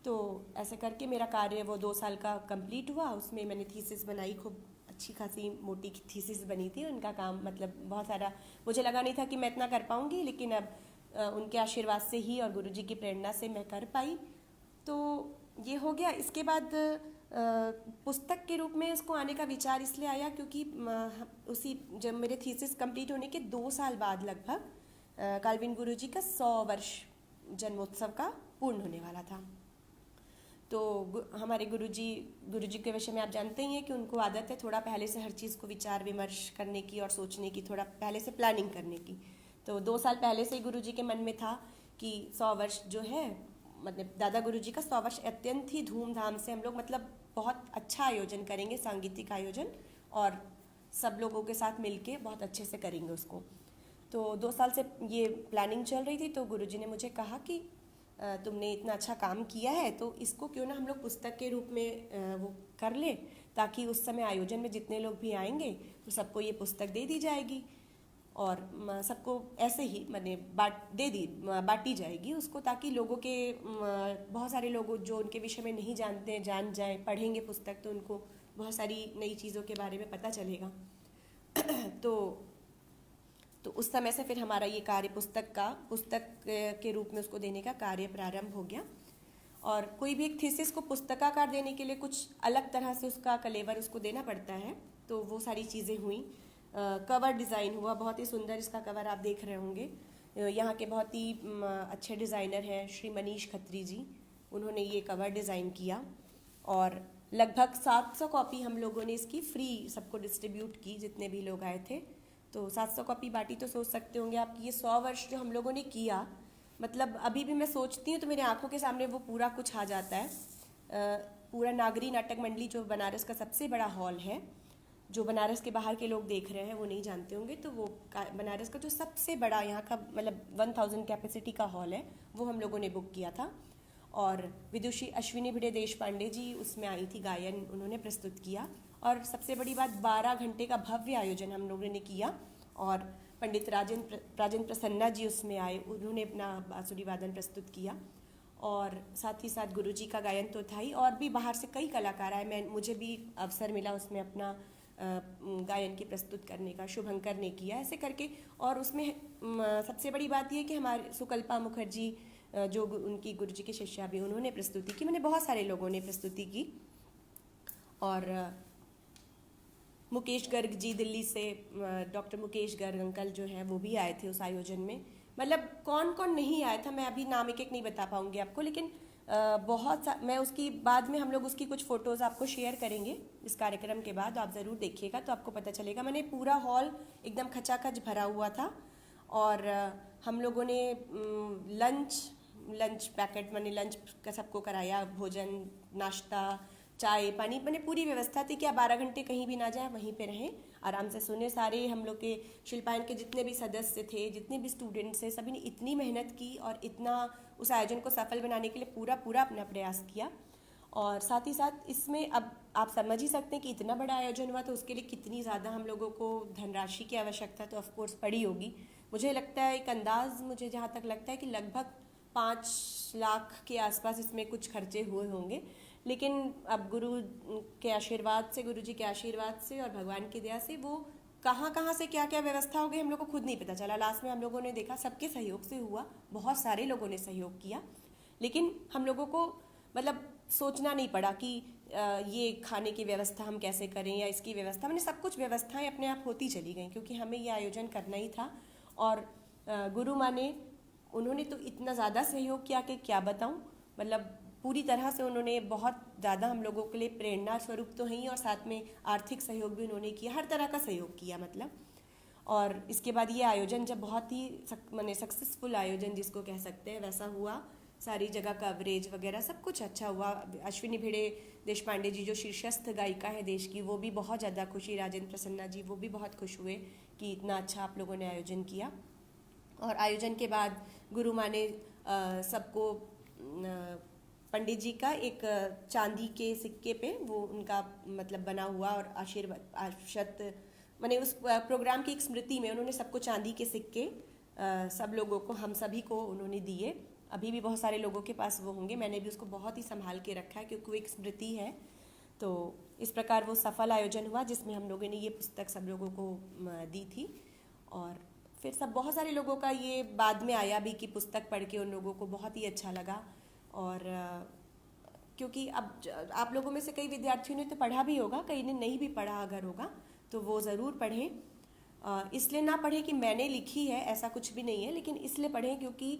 तो ऐसे करके मेरा कार्य वो 2 साल का कंप्लीट हुआ। उसमें मैंने थीसिस बनाई, खूब अच्छी खासी मोटी थीसिस बनी थी। उनका काम मतलब बहुत सारा, मुझे लगा नहीं था कि मैं इतना कर पाऊँगी, लेकिन अब उनके आशीर्वाद से ही और गुरुजी की प्रेरणा से मैं कर पाई। तो ये हो गया। इसके बाद पुस्तक के रूप में इसको आने का विचार इसलिए आया क्योंकि उसी जब मेरे थीसिस कंप्लीट होने के 2 साल बाद लगभग काल्विन गुरुजी का 100 वर्ष जन्मोत्सव का पूर्ण होने वाला था। तो हमारे गुरुजी के विषय में आप जानते ही हैं कि उनको आदत है थोड़ा पहले से हर चीज़ को विचार विमर्श करने की और सोचने की, थोड़ा पहले से प्लानिंग करने की। तो 2 साल पहले से ही गुरुजी के मन में था कि 100 वर्ष जो है, मतलब दादा गुरुजी का 100 वर्ष अत्यंत ही धूमधाम से हम लोग मतलब बहुत अच्छा आयोजन करेंगे, सांगीतिक आयोजन, और सब लोगों के साथ मिलके बहुत अच्छे से करेंगे उसको। तो 2 साल से ये प्लानिंग चल रही थी। तो गुरुजी ने मुझे कहा कि तुमने इतना अच्छा काम किया है तो इसको क्यों ना हम लोग पुस्तक के रूप में वो कर ले, ताकि उस समय आयोजन में जितने लोग भी आएंगे तो सबको ये पुस्तक दे दी जाएगी और सबको ऐसे ही मैंने बांटी जाएगी उसको, ताकि लोगों के बहुत सारे लोग जो उनके विषय में नहीं जानते हैं जान जाएं, पढ़ेंगे पुस्तक तो उनको बहुत सारी नई चीज़ों के बारे में पता चलेगा। तो उस समय से फिर हमारा ये कार्य पुस्तक के रूप में उसको देने का कार्य प्रारंभ हो गया। और कोई भी एक थीसिस को पुस्तकाकार देने के लिए कुछ अलग तरह से उसका कलेवर उसको देना पड़ता है। तो वो सारी चीज़ें हुई। कवर डिज़ाइन हुआ, बहुत ही सुंदर इसका कवर आप देख रहे होंगे। यहाँ के बहुत ही अच्छे डिज़ाइनर हैं श्री मनीष खत्री जी, उन्होंने ये कवर डिज़ाइन किया और लगभग 700 कॉपी हम लोगों ने इसकी फ्री सबको डिस्ट्रीब्यूट की, जितने भी लोग आए थे। तो 700 कॉपी बांटी। तो सोच सकते होंगे आप कि ये 100 वर्ष जो हम लोगों ने किया, मतलब अभी भी मैं सोचती हूँ तो मेरे आंखों के सामने वो पूरा कुछ आ जाता है। पूरा नागरी नाटक मंडली जो बनारस का सबसे बड़ा हॉल है, जो बनारस के बाहर के लोग देख रहे हैं वो नहीं जानते होंगे, तो वो बनारस का जो सबसे बड़ा यहाँ का मतलब 1000 कैपेसिटी का हॉल है, वो हम लोगों ने बुक किया था। और विदुषी अश्विनी भिड़े देश पांडे जी उसमें आई थी, गायन उन्होंने प्रस्तुत किया। और सबसे बड़ी बात 12 घंटे का भव्य आयोजन हम लोगों ने किया और पंडित राजेंद्र प्रसन्ना जी उसमें आए, उन्होंने अपना बांसुरी वादन प्रस्तुत किया। और साथ ही साथ गुरुजी का गायन तो था ही, और भी बाहर से कई कलाकार आए। मुझे भी अवसर मिला उसमें अपना गायन की प्रस्तुत करने का, शुभंकर ने किया, ऐसे करके। और उसमें सबसे बड़ी बात यह कि हमारे सुकल्पा मुखर्जी जो उनकी गुरुजी की शिष्या भी, उन्होंने प्रस्तुति की। मैंने बहुत सारे लोगों ने प्रस्तुति की। और मुकेश गर्ग जी दिल्ली से, डॉक्टर मुकेश गर्ग अंकल जो हैं वो भी आए थे उस आयोजन में। मतलब कौन कौन नहीं आया था मैं अभी नाम एक एक नहीं बता पाऊंगी आपको, लेकिन मैं उसकी बाद में हम लोग उसकी कुछ फ़ोटोज़ आपको शेयर करेंगे इस कार्यक्रम के बाद, आप ज़रूर देखिएगा तो आपको पता चलेगा। मैंने पूरा हॉल एकदम खचाखच भरा हुआ था। और हम लोगों ने लंच पैकेट मैंने लंच का सबको कराया, भोजन, नाश्ता, चाय पानी, मैंने पूरी व्यवस्था थी कि आप 12 घंटे कहीं भी ना जाए, वहीं पे रहें, आराम से सुने। सारे हम लोग के शिल्पायन के जितने भी सदस्य थे, जितने भी स्टूडेंट्स थे, सभी ने इतनी मेहनत की और इतना उस आयोजन को सफल बनाने के लिए पूरा अपना प्रयास किया। और साथ ही साथ इसमें अब आप समझ ही सकते हैं कि इतना बड़ा आयोजन हुआ तो उसके लिए कितनी ज़्यादा हम लोगों को धनराशि की आवश्यकता तो ऑफकोर्स पड़ी होगी। मुझे लगता है, एक अंदाज़ मुझे जहाँ तक लगता है कि लगभग 5 लाख के आसपास इसमें कुछ खर्चे हुए होंगे। लेकिन अब गुरु के आशीर्वाद से, गुरुजी के आशीर्वाद से और भगवान की दया से वो कहाँ से क्या व्यवस्था हो गई हम लोग को खुद नहीं पता चला। लास्ट में हम लोगों ने देखा सबके सहयोग से हुआ, बहुत सारे लोगों ने सहयोग किया, लेकिन हम लोगों को मतलब सोचना नहीं पड़ा कि ये खाने की व्यवस्था हम कैसे करें या इसकी व्यवस्था, मैंने सब कुछ व्यवस्थाएं अपने आप होती चली गई, क्योंकि हमें ये आयोजन करना ही था। और गुरु माँ ने उन्होंने तो इतना ज़्यादा सहयोग किया कि क्या बताऊं। मतलब पूरी तरह से उन्होंने बहुत ज़्यादा हम लोगों के लिए प्रेरणा स्वरूप तो हैं ही, और साथ में आर्थिक सहयोग भी उन्होंने किया, हर तरह का सहयोग किया मतलब। और इसके बाद ये आयोजन जब बहुत ही माने सक्सेसफुल आयोजन जिसको कह सकते हैं वैसा हुआ, सारी जगह कवरेज वगैरह सब कुछ अच्छा हुआ। अश्विनी भिड़े देश पांडे जी जो शीर्षस्थ गायिका है देश की, वो भी बहुत ज़्यादा खुशी, राजेंद्र प्रसन्ना जी वो भी बहुत खुश हुए कि इतना अच्छा आप लोगों ने आयोजन किया। और आयोजन के बाद गुरु माँ ने सबको पंडित जी का एक चांदी के सिक्के पे वो उनका मतलब बना हुआ और आशीर्वाद मैंने उस प्रोग्राम की एक स्मृति में उन्होंने सबको चांदी के सिक्के सब लोगों को, हम सभी को उन्होंने दिए। अभी भी बहुत सारे लोगों के पास वो होंगे, मैंने भी उसको बहुत ही संभाल के रखा है क्योंकि वो एक स्मृति है। तो इस प्रकार वो सफल आयोजन हुआ जिसमें हम लोगों ने ये पुस्तक सब लोगों को दी थी। और फिर सब बहुत सारे लोगों का ये बाद में आया भी कि पुस्तक पढ़ के उन लोगों को बहुत ही अच्छा लगा। और क्योंकि अब आप लोगों में से कई विद्यार्थियों ने तो पढ़ा भी होगा, कई ने नहीं भी पढ़ा अगर होगा तो वो ज़रूर पढ़ें। इसलिए ना पढ़ें कि मैंने लिखी है, ऐसा कुछ भी नहीं है, लेकिन इसलिए पढ़ें क्योंकि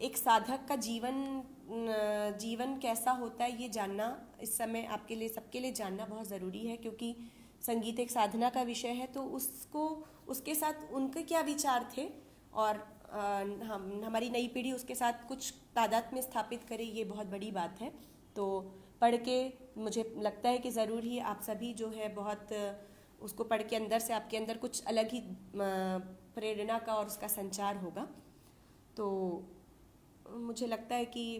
एक साधक का जीवन कैसा होता है ये जानना इस समय आपके लिए, सबके लिए जानना बहुत ज़रूरी है। क्योंकि संगीत एक साधना का विषय है, तो उसके साथ उनके क्या विचार थे और हमारी नई पीढ़ी उसके साथ कुछ तादाद में स्थापित करे, ये बहुत बड़ी बात है। तो पढ़ के मुझे लगता है कि ज़रूर ही आप सभी जो है बहुत उसको पढ़ के अंदर से आपके अंदर कुछ अलग ही प्रेरणा का और उसका संचार होगा। तो मुझे लगता है कि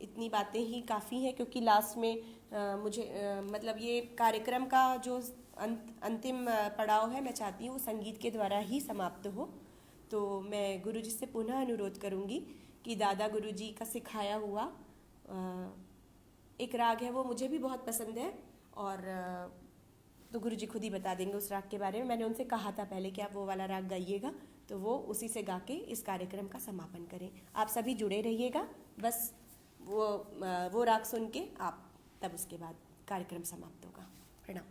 इतनी बातें ही काफ़ी हैं, क्योंकि लास्ट में मुझे मतलब ये कार्यक्रम का जो अंतिम पड़ाव है मैं चाहती हूँ वो संगीत के द्वारा ही समाप्त हो। तो मैं गुरुजी से पुनः अनुरोध करूँगी कि दादा गुरुजी का सिखाया हुआ एक राग है वो मुझे भी बहुत पसंद है, और तो गुरुजी खुद ही बता देंगे उस राग के बारे में। मैंने उनसे कहा था पहले कि आप वो वाला राग गाइएगा, तो वो उसी से गा के इस कार्यक्रम का समापन करें। आप सभी जुड़े रहिएगा, बस वो राग सुन के आप तब उसके बाद कार्यक्रम समाप्त होगा। प्रणाम।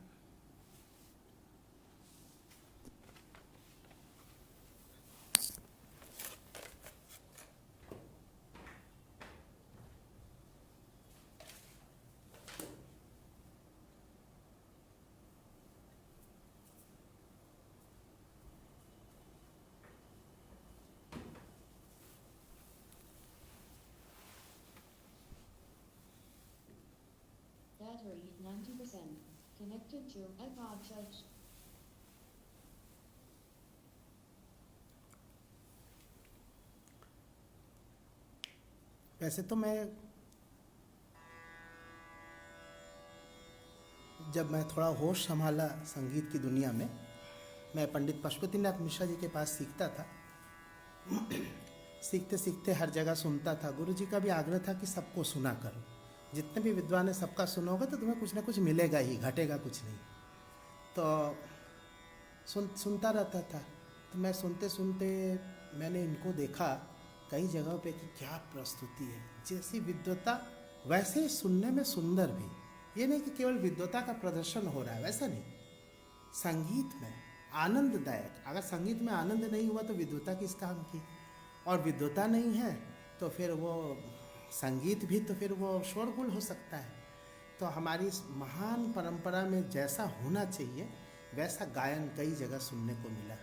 Battery 90%. Connected to iPod Touch. वैसे तो जब मैं थोड़ा होश संभाला संगीत की दुनिया में, मैं पंडित पशुपतिनाथ मिश्रा जी के पास सीखता था। सीखते सीखते हर जगह सुनता था। गुरुजी का भी आग्रह था कि सबको सुना करो, जितने भी विद्वान है सबका सुनोगे तो तुम्हें कुछ ना कुछ मिलेगा ही, घटेगा कुछ नहीं। तो सुनता रहता था। तो मैं सुनते सुनते मैंने इनको देखा कई जगहों पे कि क्या प्रस्तुति है, जैसी विद्वता वैसे सुनने में सुंदर भी। ये नहीं कि केवल विद्वता का प्रदर्शन हो रहा है, वैसा नहीं। संगीत में आनंददायक, अगर संगीत में आनंद नहीं हुआ तो विद्वता किस काम की, और विद्वता नहीं है तो फिर वो संगीत भी तो फिर वो शोरगुल हो सकता है। तो हमारी इस महान परंपरा में जैसा होना चाहिए वैसा गायन कई जगह सुनने को मिला।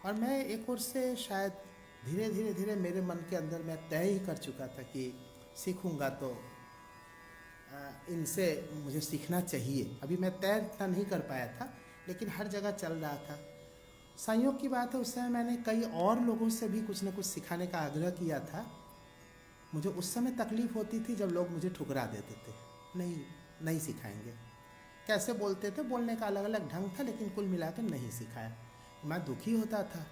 और मैं एक ओर से शायद धीरे धीरे मेरे मन के अंदर मैं तय ही कर चुका था कि सीखूंगा तो इनसे मुझे सीखना चाहिए। अभी मैं तय इतना नहीं कर पाया था, लेकिन हर जगह चल रहा था। संयोग की बात है, उस समय मैंने कई और लोगों से भी कुछ न कुछ सिखाने का आग्रह किया था। मुझे उस समय तकलीफ़ होती थी जब लोग मुझे ठुकरा देते थे, नहीं सिखाएंगे। कैसे बोलते थे, बोलने का अलग अलग ढंग था, लेकिन कुल मिलाकर नहीं सिखाया। मैं दुखी होता था।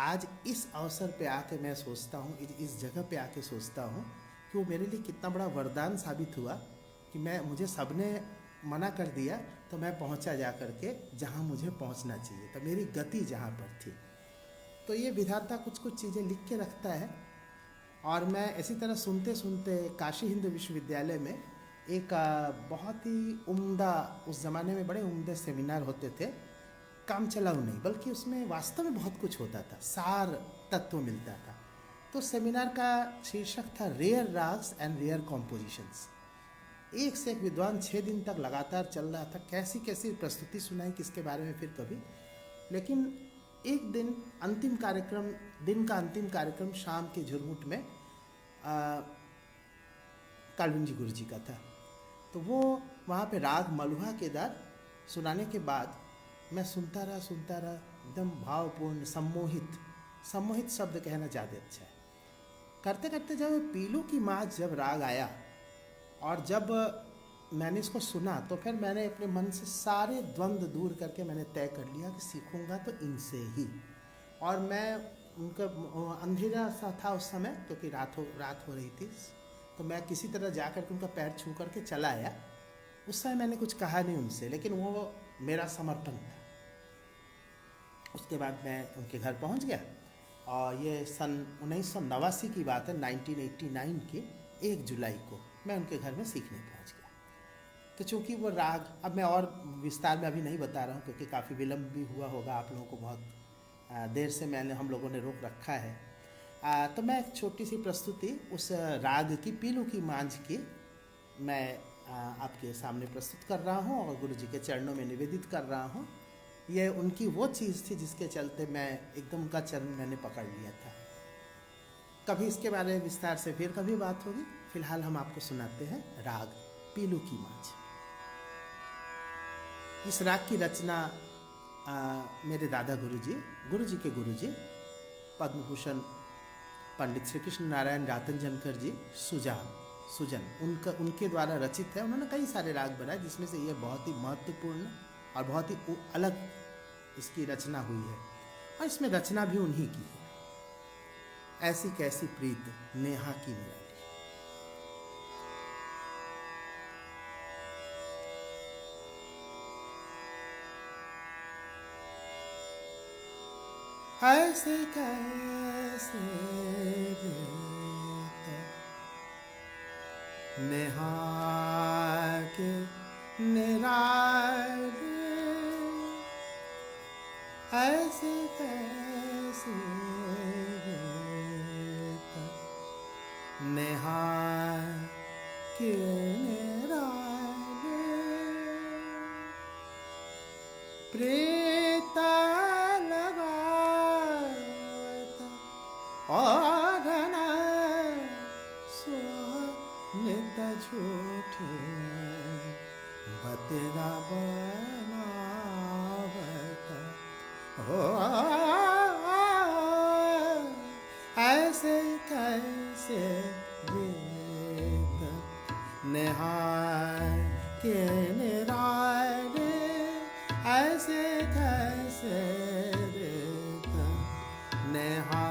आज इस अवसर पे आके मैं सोचता हूँ, इस जगह पे आके सोचता हूँ कि वो मेरे लिए कितना बड़ा वरदान साबित हुआ कि मुझे सबने मना कर दिया तो मैं पहुँचा जा कर के जहाँ मुझे पहुँचना चाहिए था, मेरी गति जहाँ पर थी। तो ये विधाता कुछ कुछ चीज़ें लिख के रखता है। और मैं इसी तरह सुनते सुनते काशी हिंदू विश्वविद्यालय में एक बहुत ही उम्दा, उस ज़माने में बड़े उम्दे सेमिनार होते थे, काम चलाऊ नहीं बल्कि उसमें वास्तव में बहुत कुछ होता था, सार तत्व मिलता था। तो सेमिनार का शीर्षक था rare ragas and rare compositions. एक से एक विद्वान 6 दिन तक लगातार चल रहा था, कैसी कैसी प्रस्तुति सुनाई किसके बारे में फिर कभी। लेकिन एक दिन दिन का अंतिम कार्यक्रम शाम के झुरमुट में काल्विन जी गुरु जी का था। तो वो वहाँ पे राग मलुहा केदार सुनाने के बाद मैं सुनता रहा एकदम भावपूर्ण, सम्मोहित शब्द कहना ज़्यादा अच्छा है। करते करते जब पीलू की माँ जब राग आया और जब मैंने इसको सुना तो फिर मैंने अपने मन से सारे द्वंद्व दूर करके मैंने तय कर लिया कि सीखूंगा तो इनसे ही। और मैं उनका अंधेरा सा था उस समय क्योंकि रात हो रही थी, तो मैं किसी तरह जा कर के उनका पैर छू करके चला आया। उस समय मैंने कुछ कहा नहीं उनसे, लेकिन वो मेरा समर्पण था। उसके बाद मैं उनके घर पहुंच गया और ये सन 1989 की बात है, 1989 की 1 जुलाई को मैं उनके घर में सीखने पहुंच गया। तो चूँकि वो राग अब मैं और विस्तार में अभी नहीं बता रहा हूँ क्योंकि काफ़ी विलम्ब भी हुआ होगा, आप लोगों को बहुत देर से हम लोगों ने रोक रखा है। तो मैं एक छोटी सी प्रस्तुति उस राग की पीलू की मांझ की मैं आपके सामने प्रस्तुत कर रहा हूँ और गुरु जी के चरणों में निवेदित कर रहा हूँ। ये उनकी वो चीज़ थी जिसके चलते मैं एकदम उनका चरण मैंने पकड़ लिया था। कभी इसके बारे में विस्तार से फिर कभी बात होगी। फिलहाल हम आपको सुनाते हैं राग पीलू की मांझ। इस राग की रचना मेरे दादा गुरु जी के गुरु जी पद्म भूषण पंडित श्री कृष्ण नारायण रातंजनकर जी सुजन उनके द्वारा रचित है। उन्होंने कई सारे राग बनाए जिसमें से ये बहुत ही महत्वपूर्ण और बहुत ही अलग इसकी रचना हुई है और इसमें रचना भी उन्हीं की है। ऐसी कैसी प्रीत नेहा की निराली। ऐसे कैसे नेहा के निराली, ऐसे कैसे नेहा के निराली, प्रीत और न सोनित झूठे बतेरा बनावत हो। ऐसे कैसे गीत नेहा के निराले, ऐसे कैसे गीत नेहा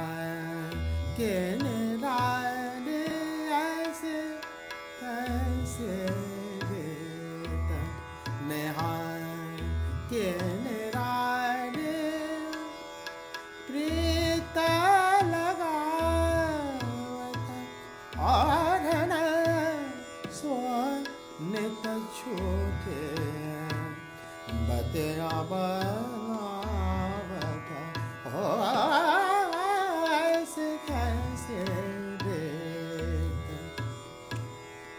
के निराले, ऐसे कैसे गीत नेहा के निराले, प्रीत लगावत और न सोनित झूठे बतेरा बनावत हो। कैसे देत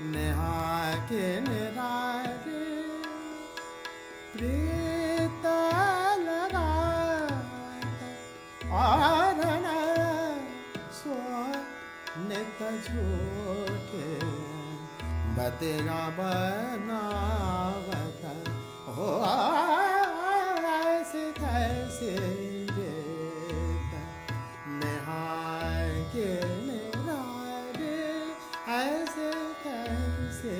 नेहा के निराले, प्रीत लगावत और न सोनित झूठे बतेरा बनावत हो। ऐसे कैसे देत नेहा के निराले, ऐसे कैसे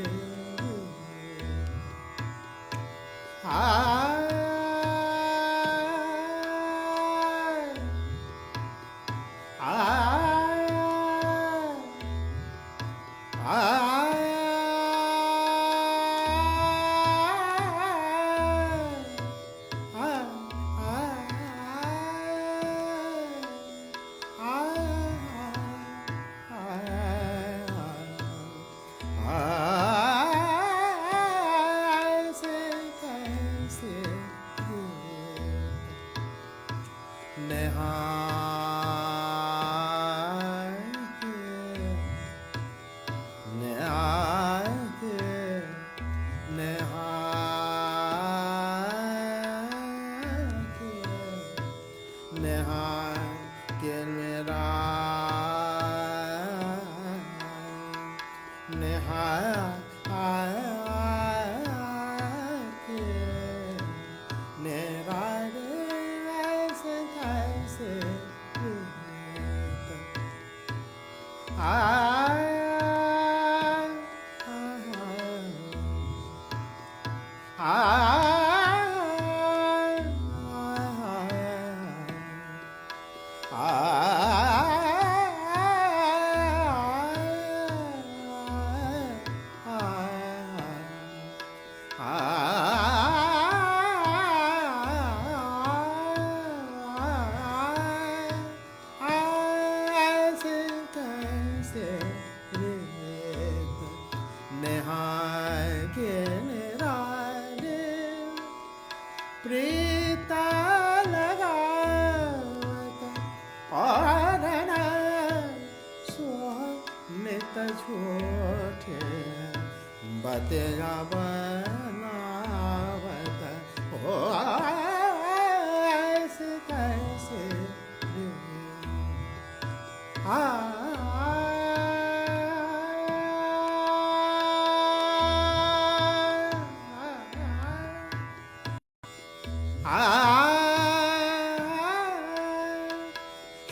ऐसे कैसे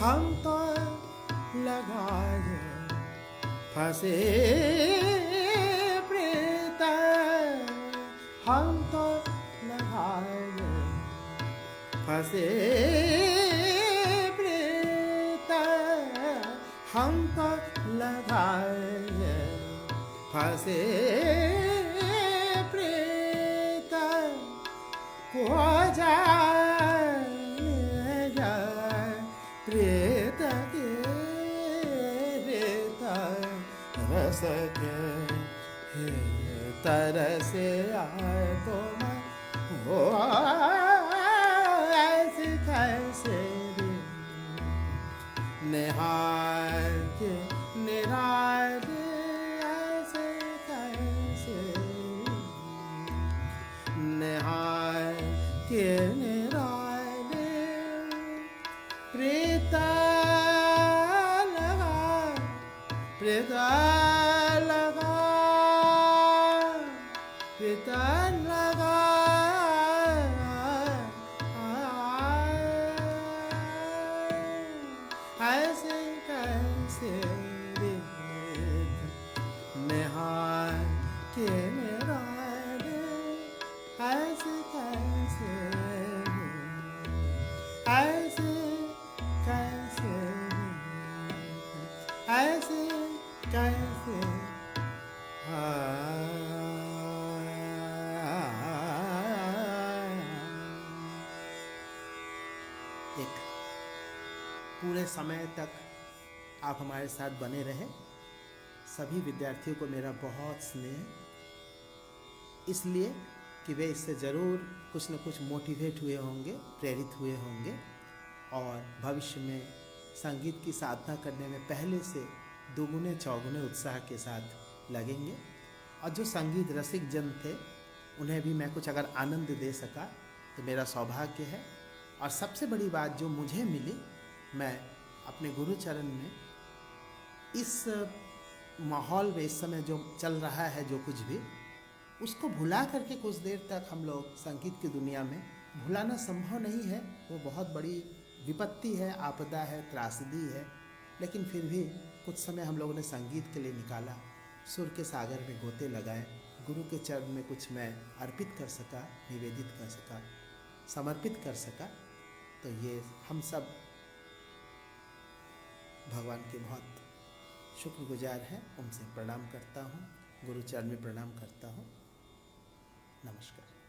हम तो लगाए फंसे प्रीत, हम तो लगाए फंसे प्रीत, हम तो लगाए फंसे प्रीत को जाने जाए प्रीत के रेत रस के तरसे आए तो मैं हो ऐसे कैसे रे निहाय के निराय ऐसे कैसे निहाय के निराय प्रीत लगा प्रीत लगा प्रीत लगा ऐसे कैसे रे निहाय के निराय ऐसे कैसे ऐसे कैसे ऐसे कैसे एक पूरे समय तक आप हमारे साथ बने रहे। सभी विद्यार्थियों को मेरा बहुत स्नेह, इसलिए कि वे इससे ज़रूर कुछ न कुछ मोटिवेट हुए होंगे, प्रेरित हुए होंगे और भविष्य में संगीत की साधना करने में पहले से दोगुने चौगुने उत्साह के साथ लगेंगे। और जो संगीत रसिक जन थे उन्हें भी मैं कुछ अगर आनंद दे सका तो मेरा सौभाग्य है। और सबसे बड़ी बात जो मुझे मिली, मैं अपने गुरुचरण में इस माहौल में इस समय जो चल रहा है जो कुछ भी, उसको भुला करके कुछ देर तक हम लोग संगीत की दुनिया में, भुलाना संभव नहीं है, वो बहुत बड़ी विपत्ति है, आपदा है, त्रासदी है, लेकिन फिर भी कुछ समय हम लोगों ने संगीत के लिए निकाला, सुर के सागर में गोते लगाए, गुरु के चरण में कुछ मैं अर्पित कर सका, निवेदित कर सका, समर्पित कर सका। तो ये हम सब भगवान के बहुत शुक्रगुजार हैं। उनसे प्रणाम करता हूँ, गुरु चरण में प्रणाम करता हूँ। नमस्कार।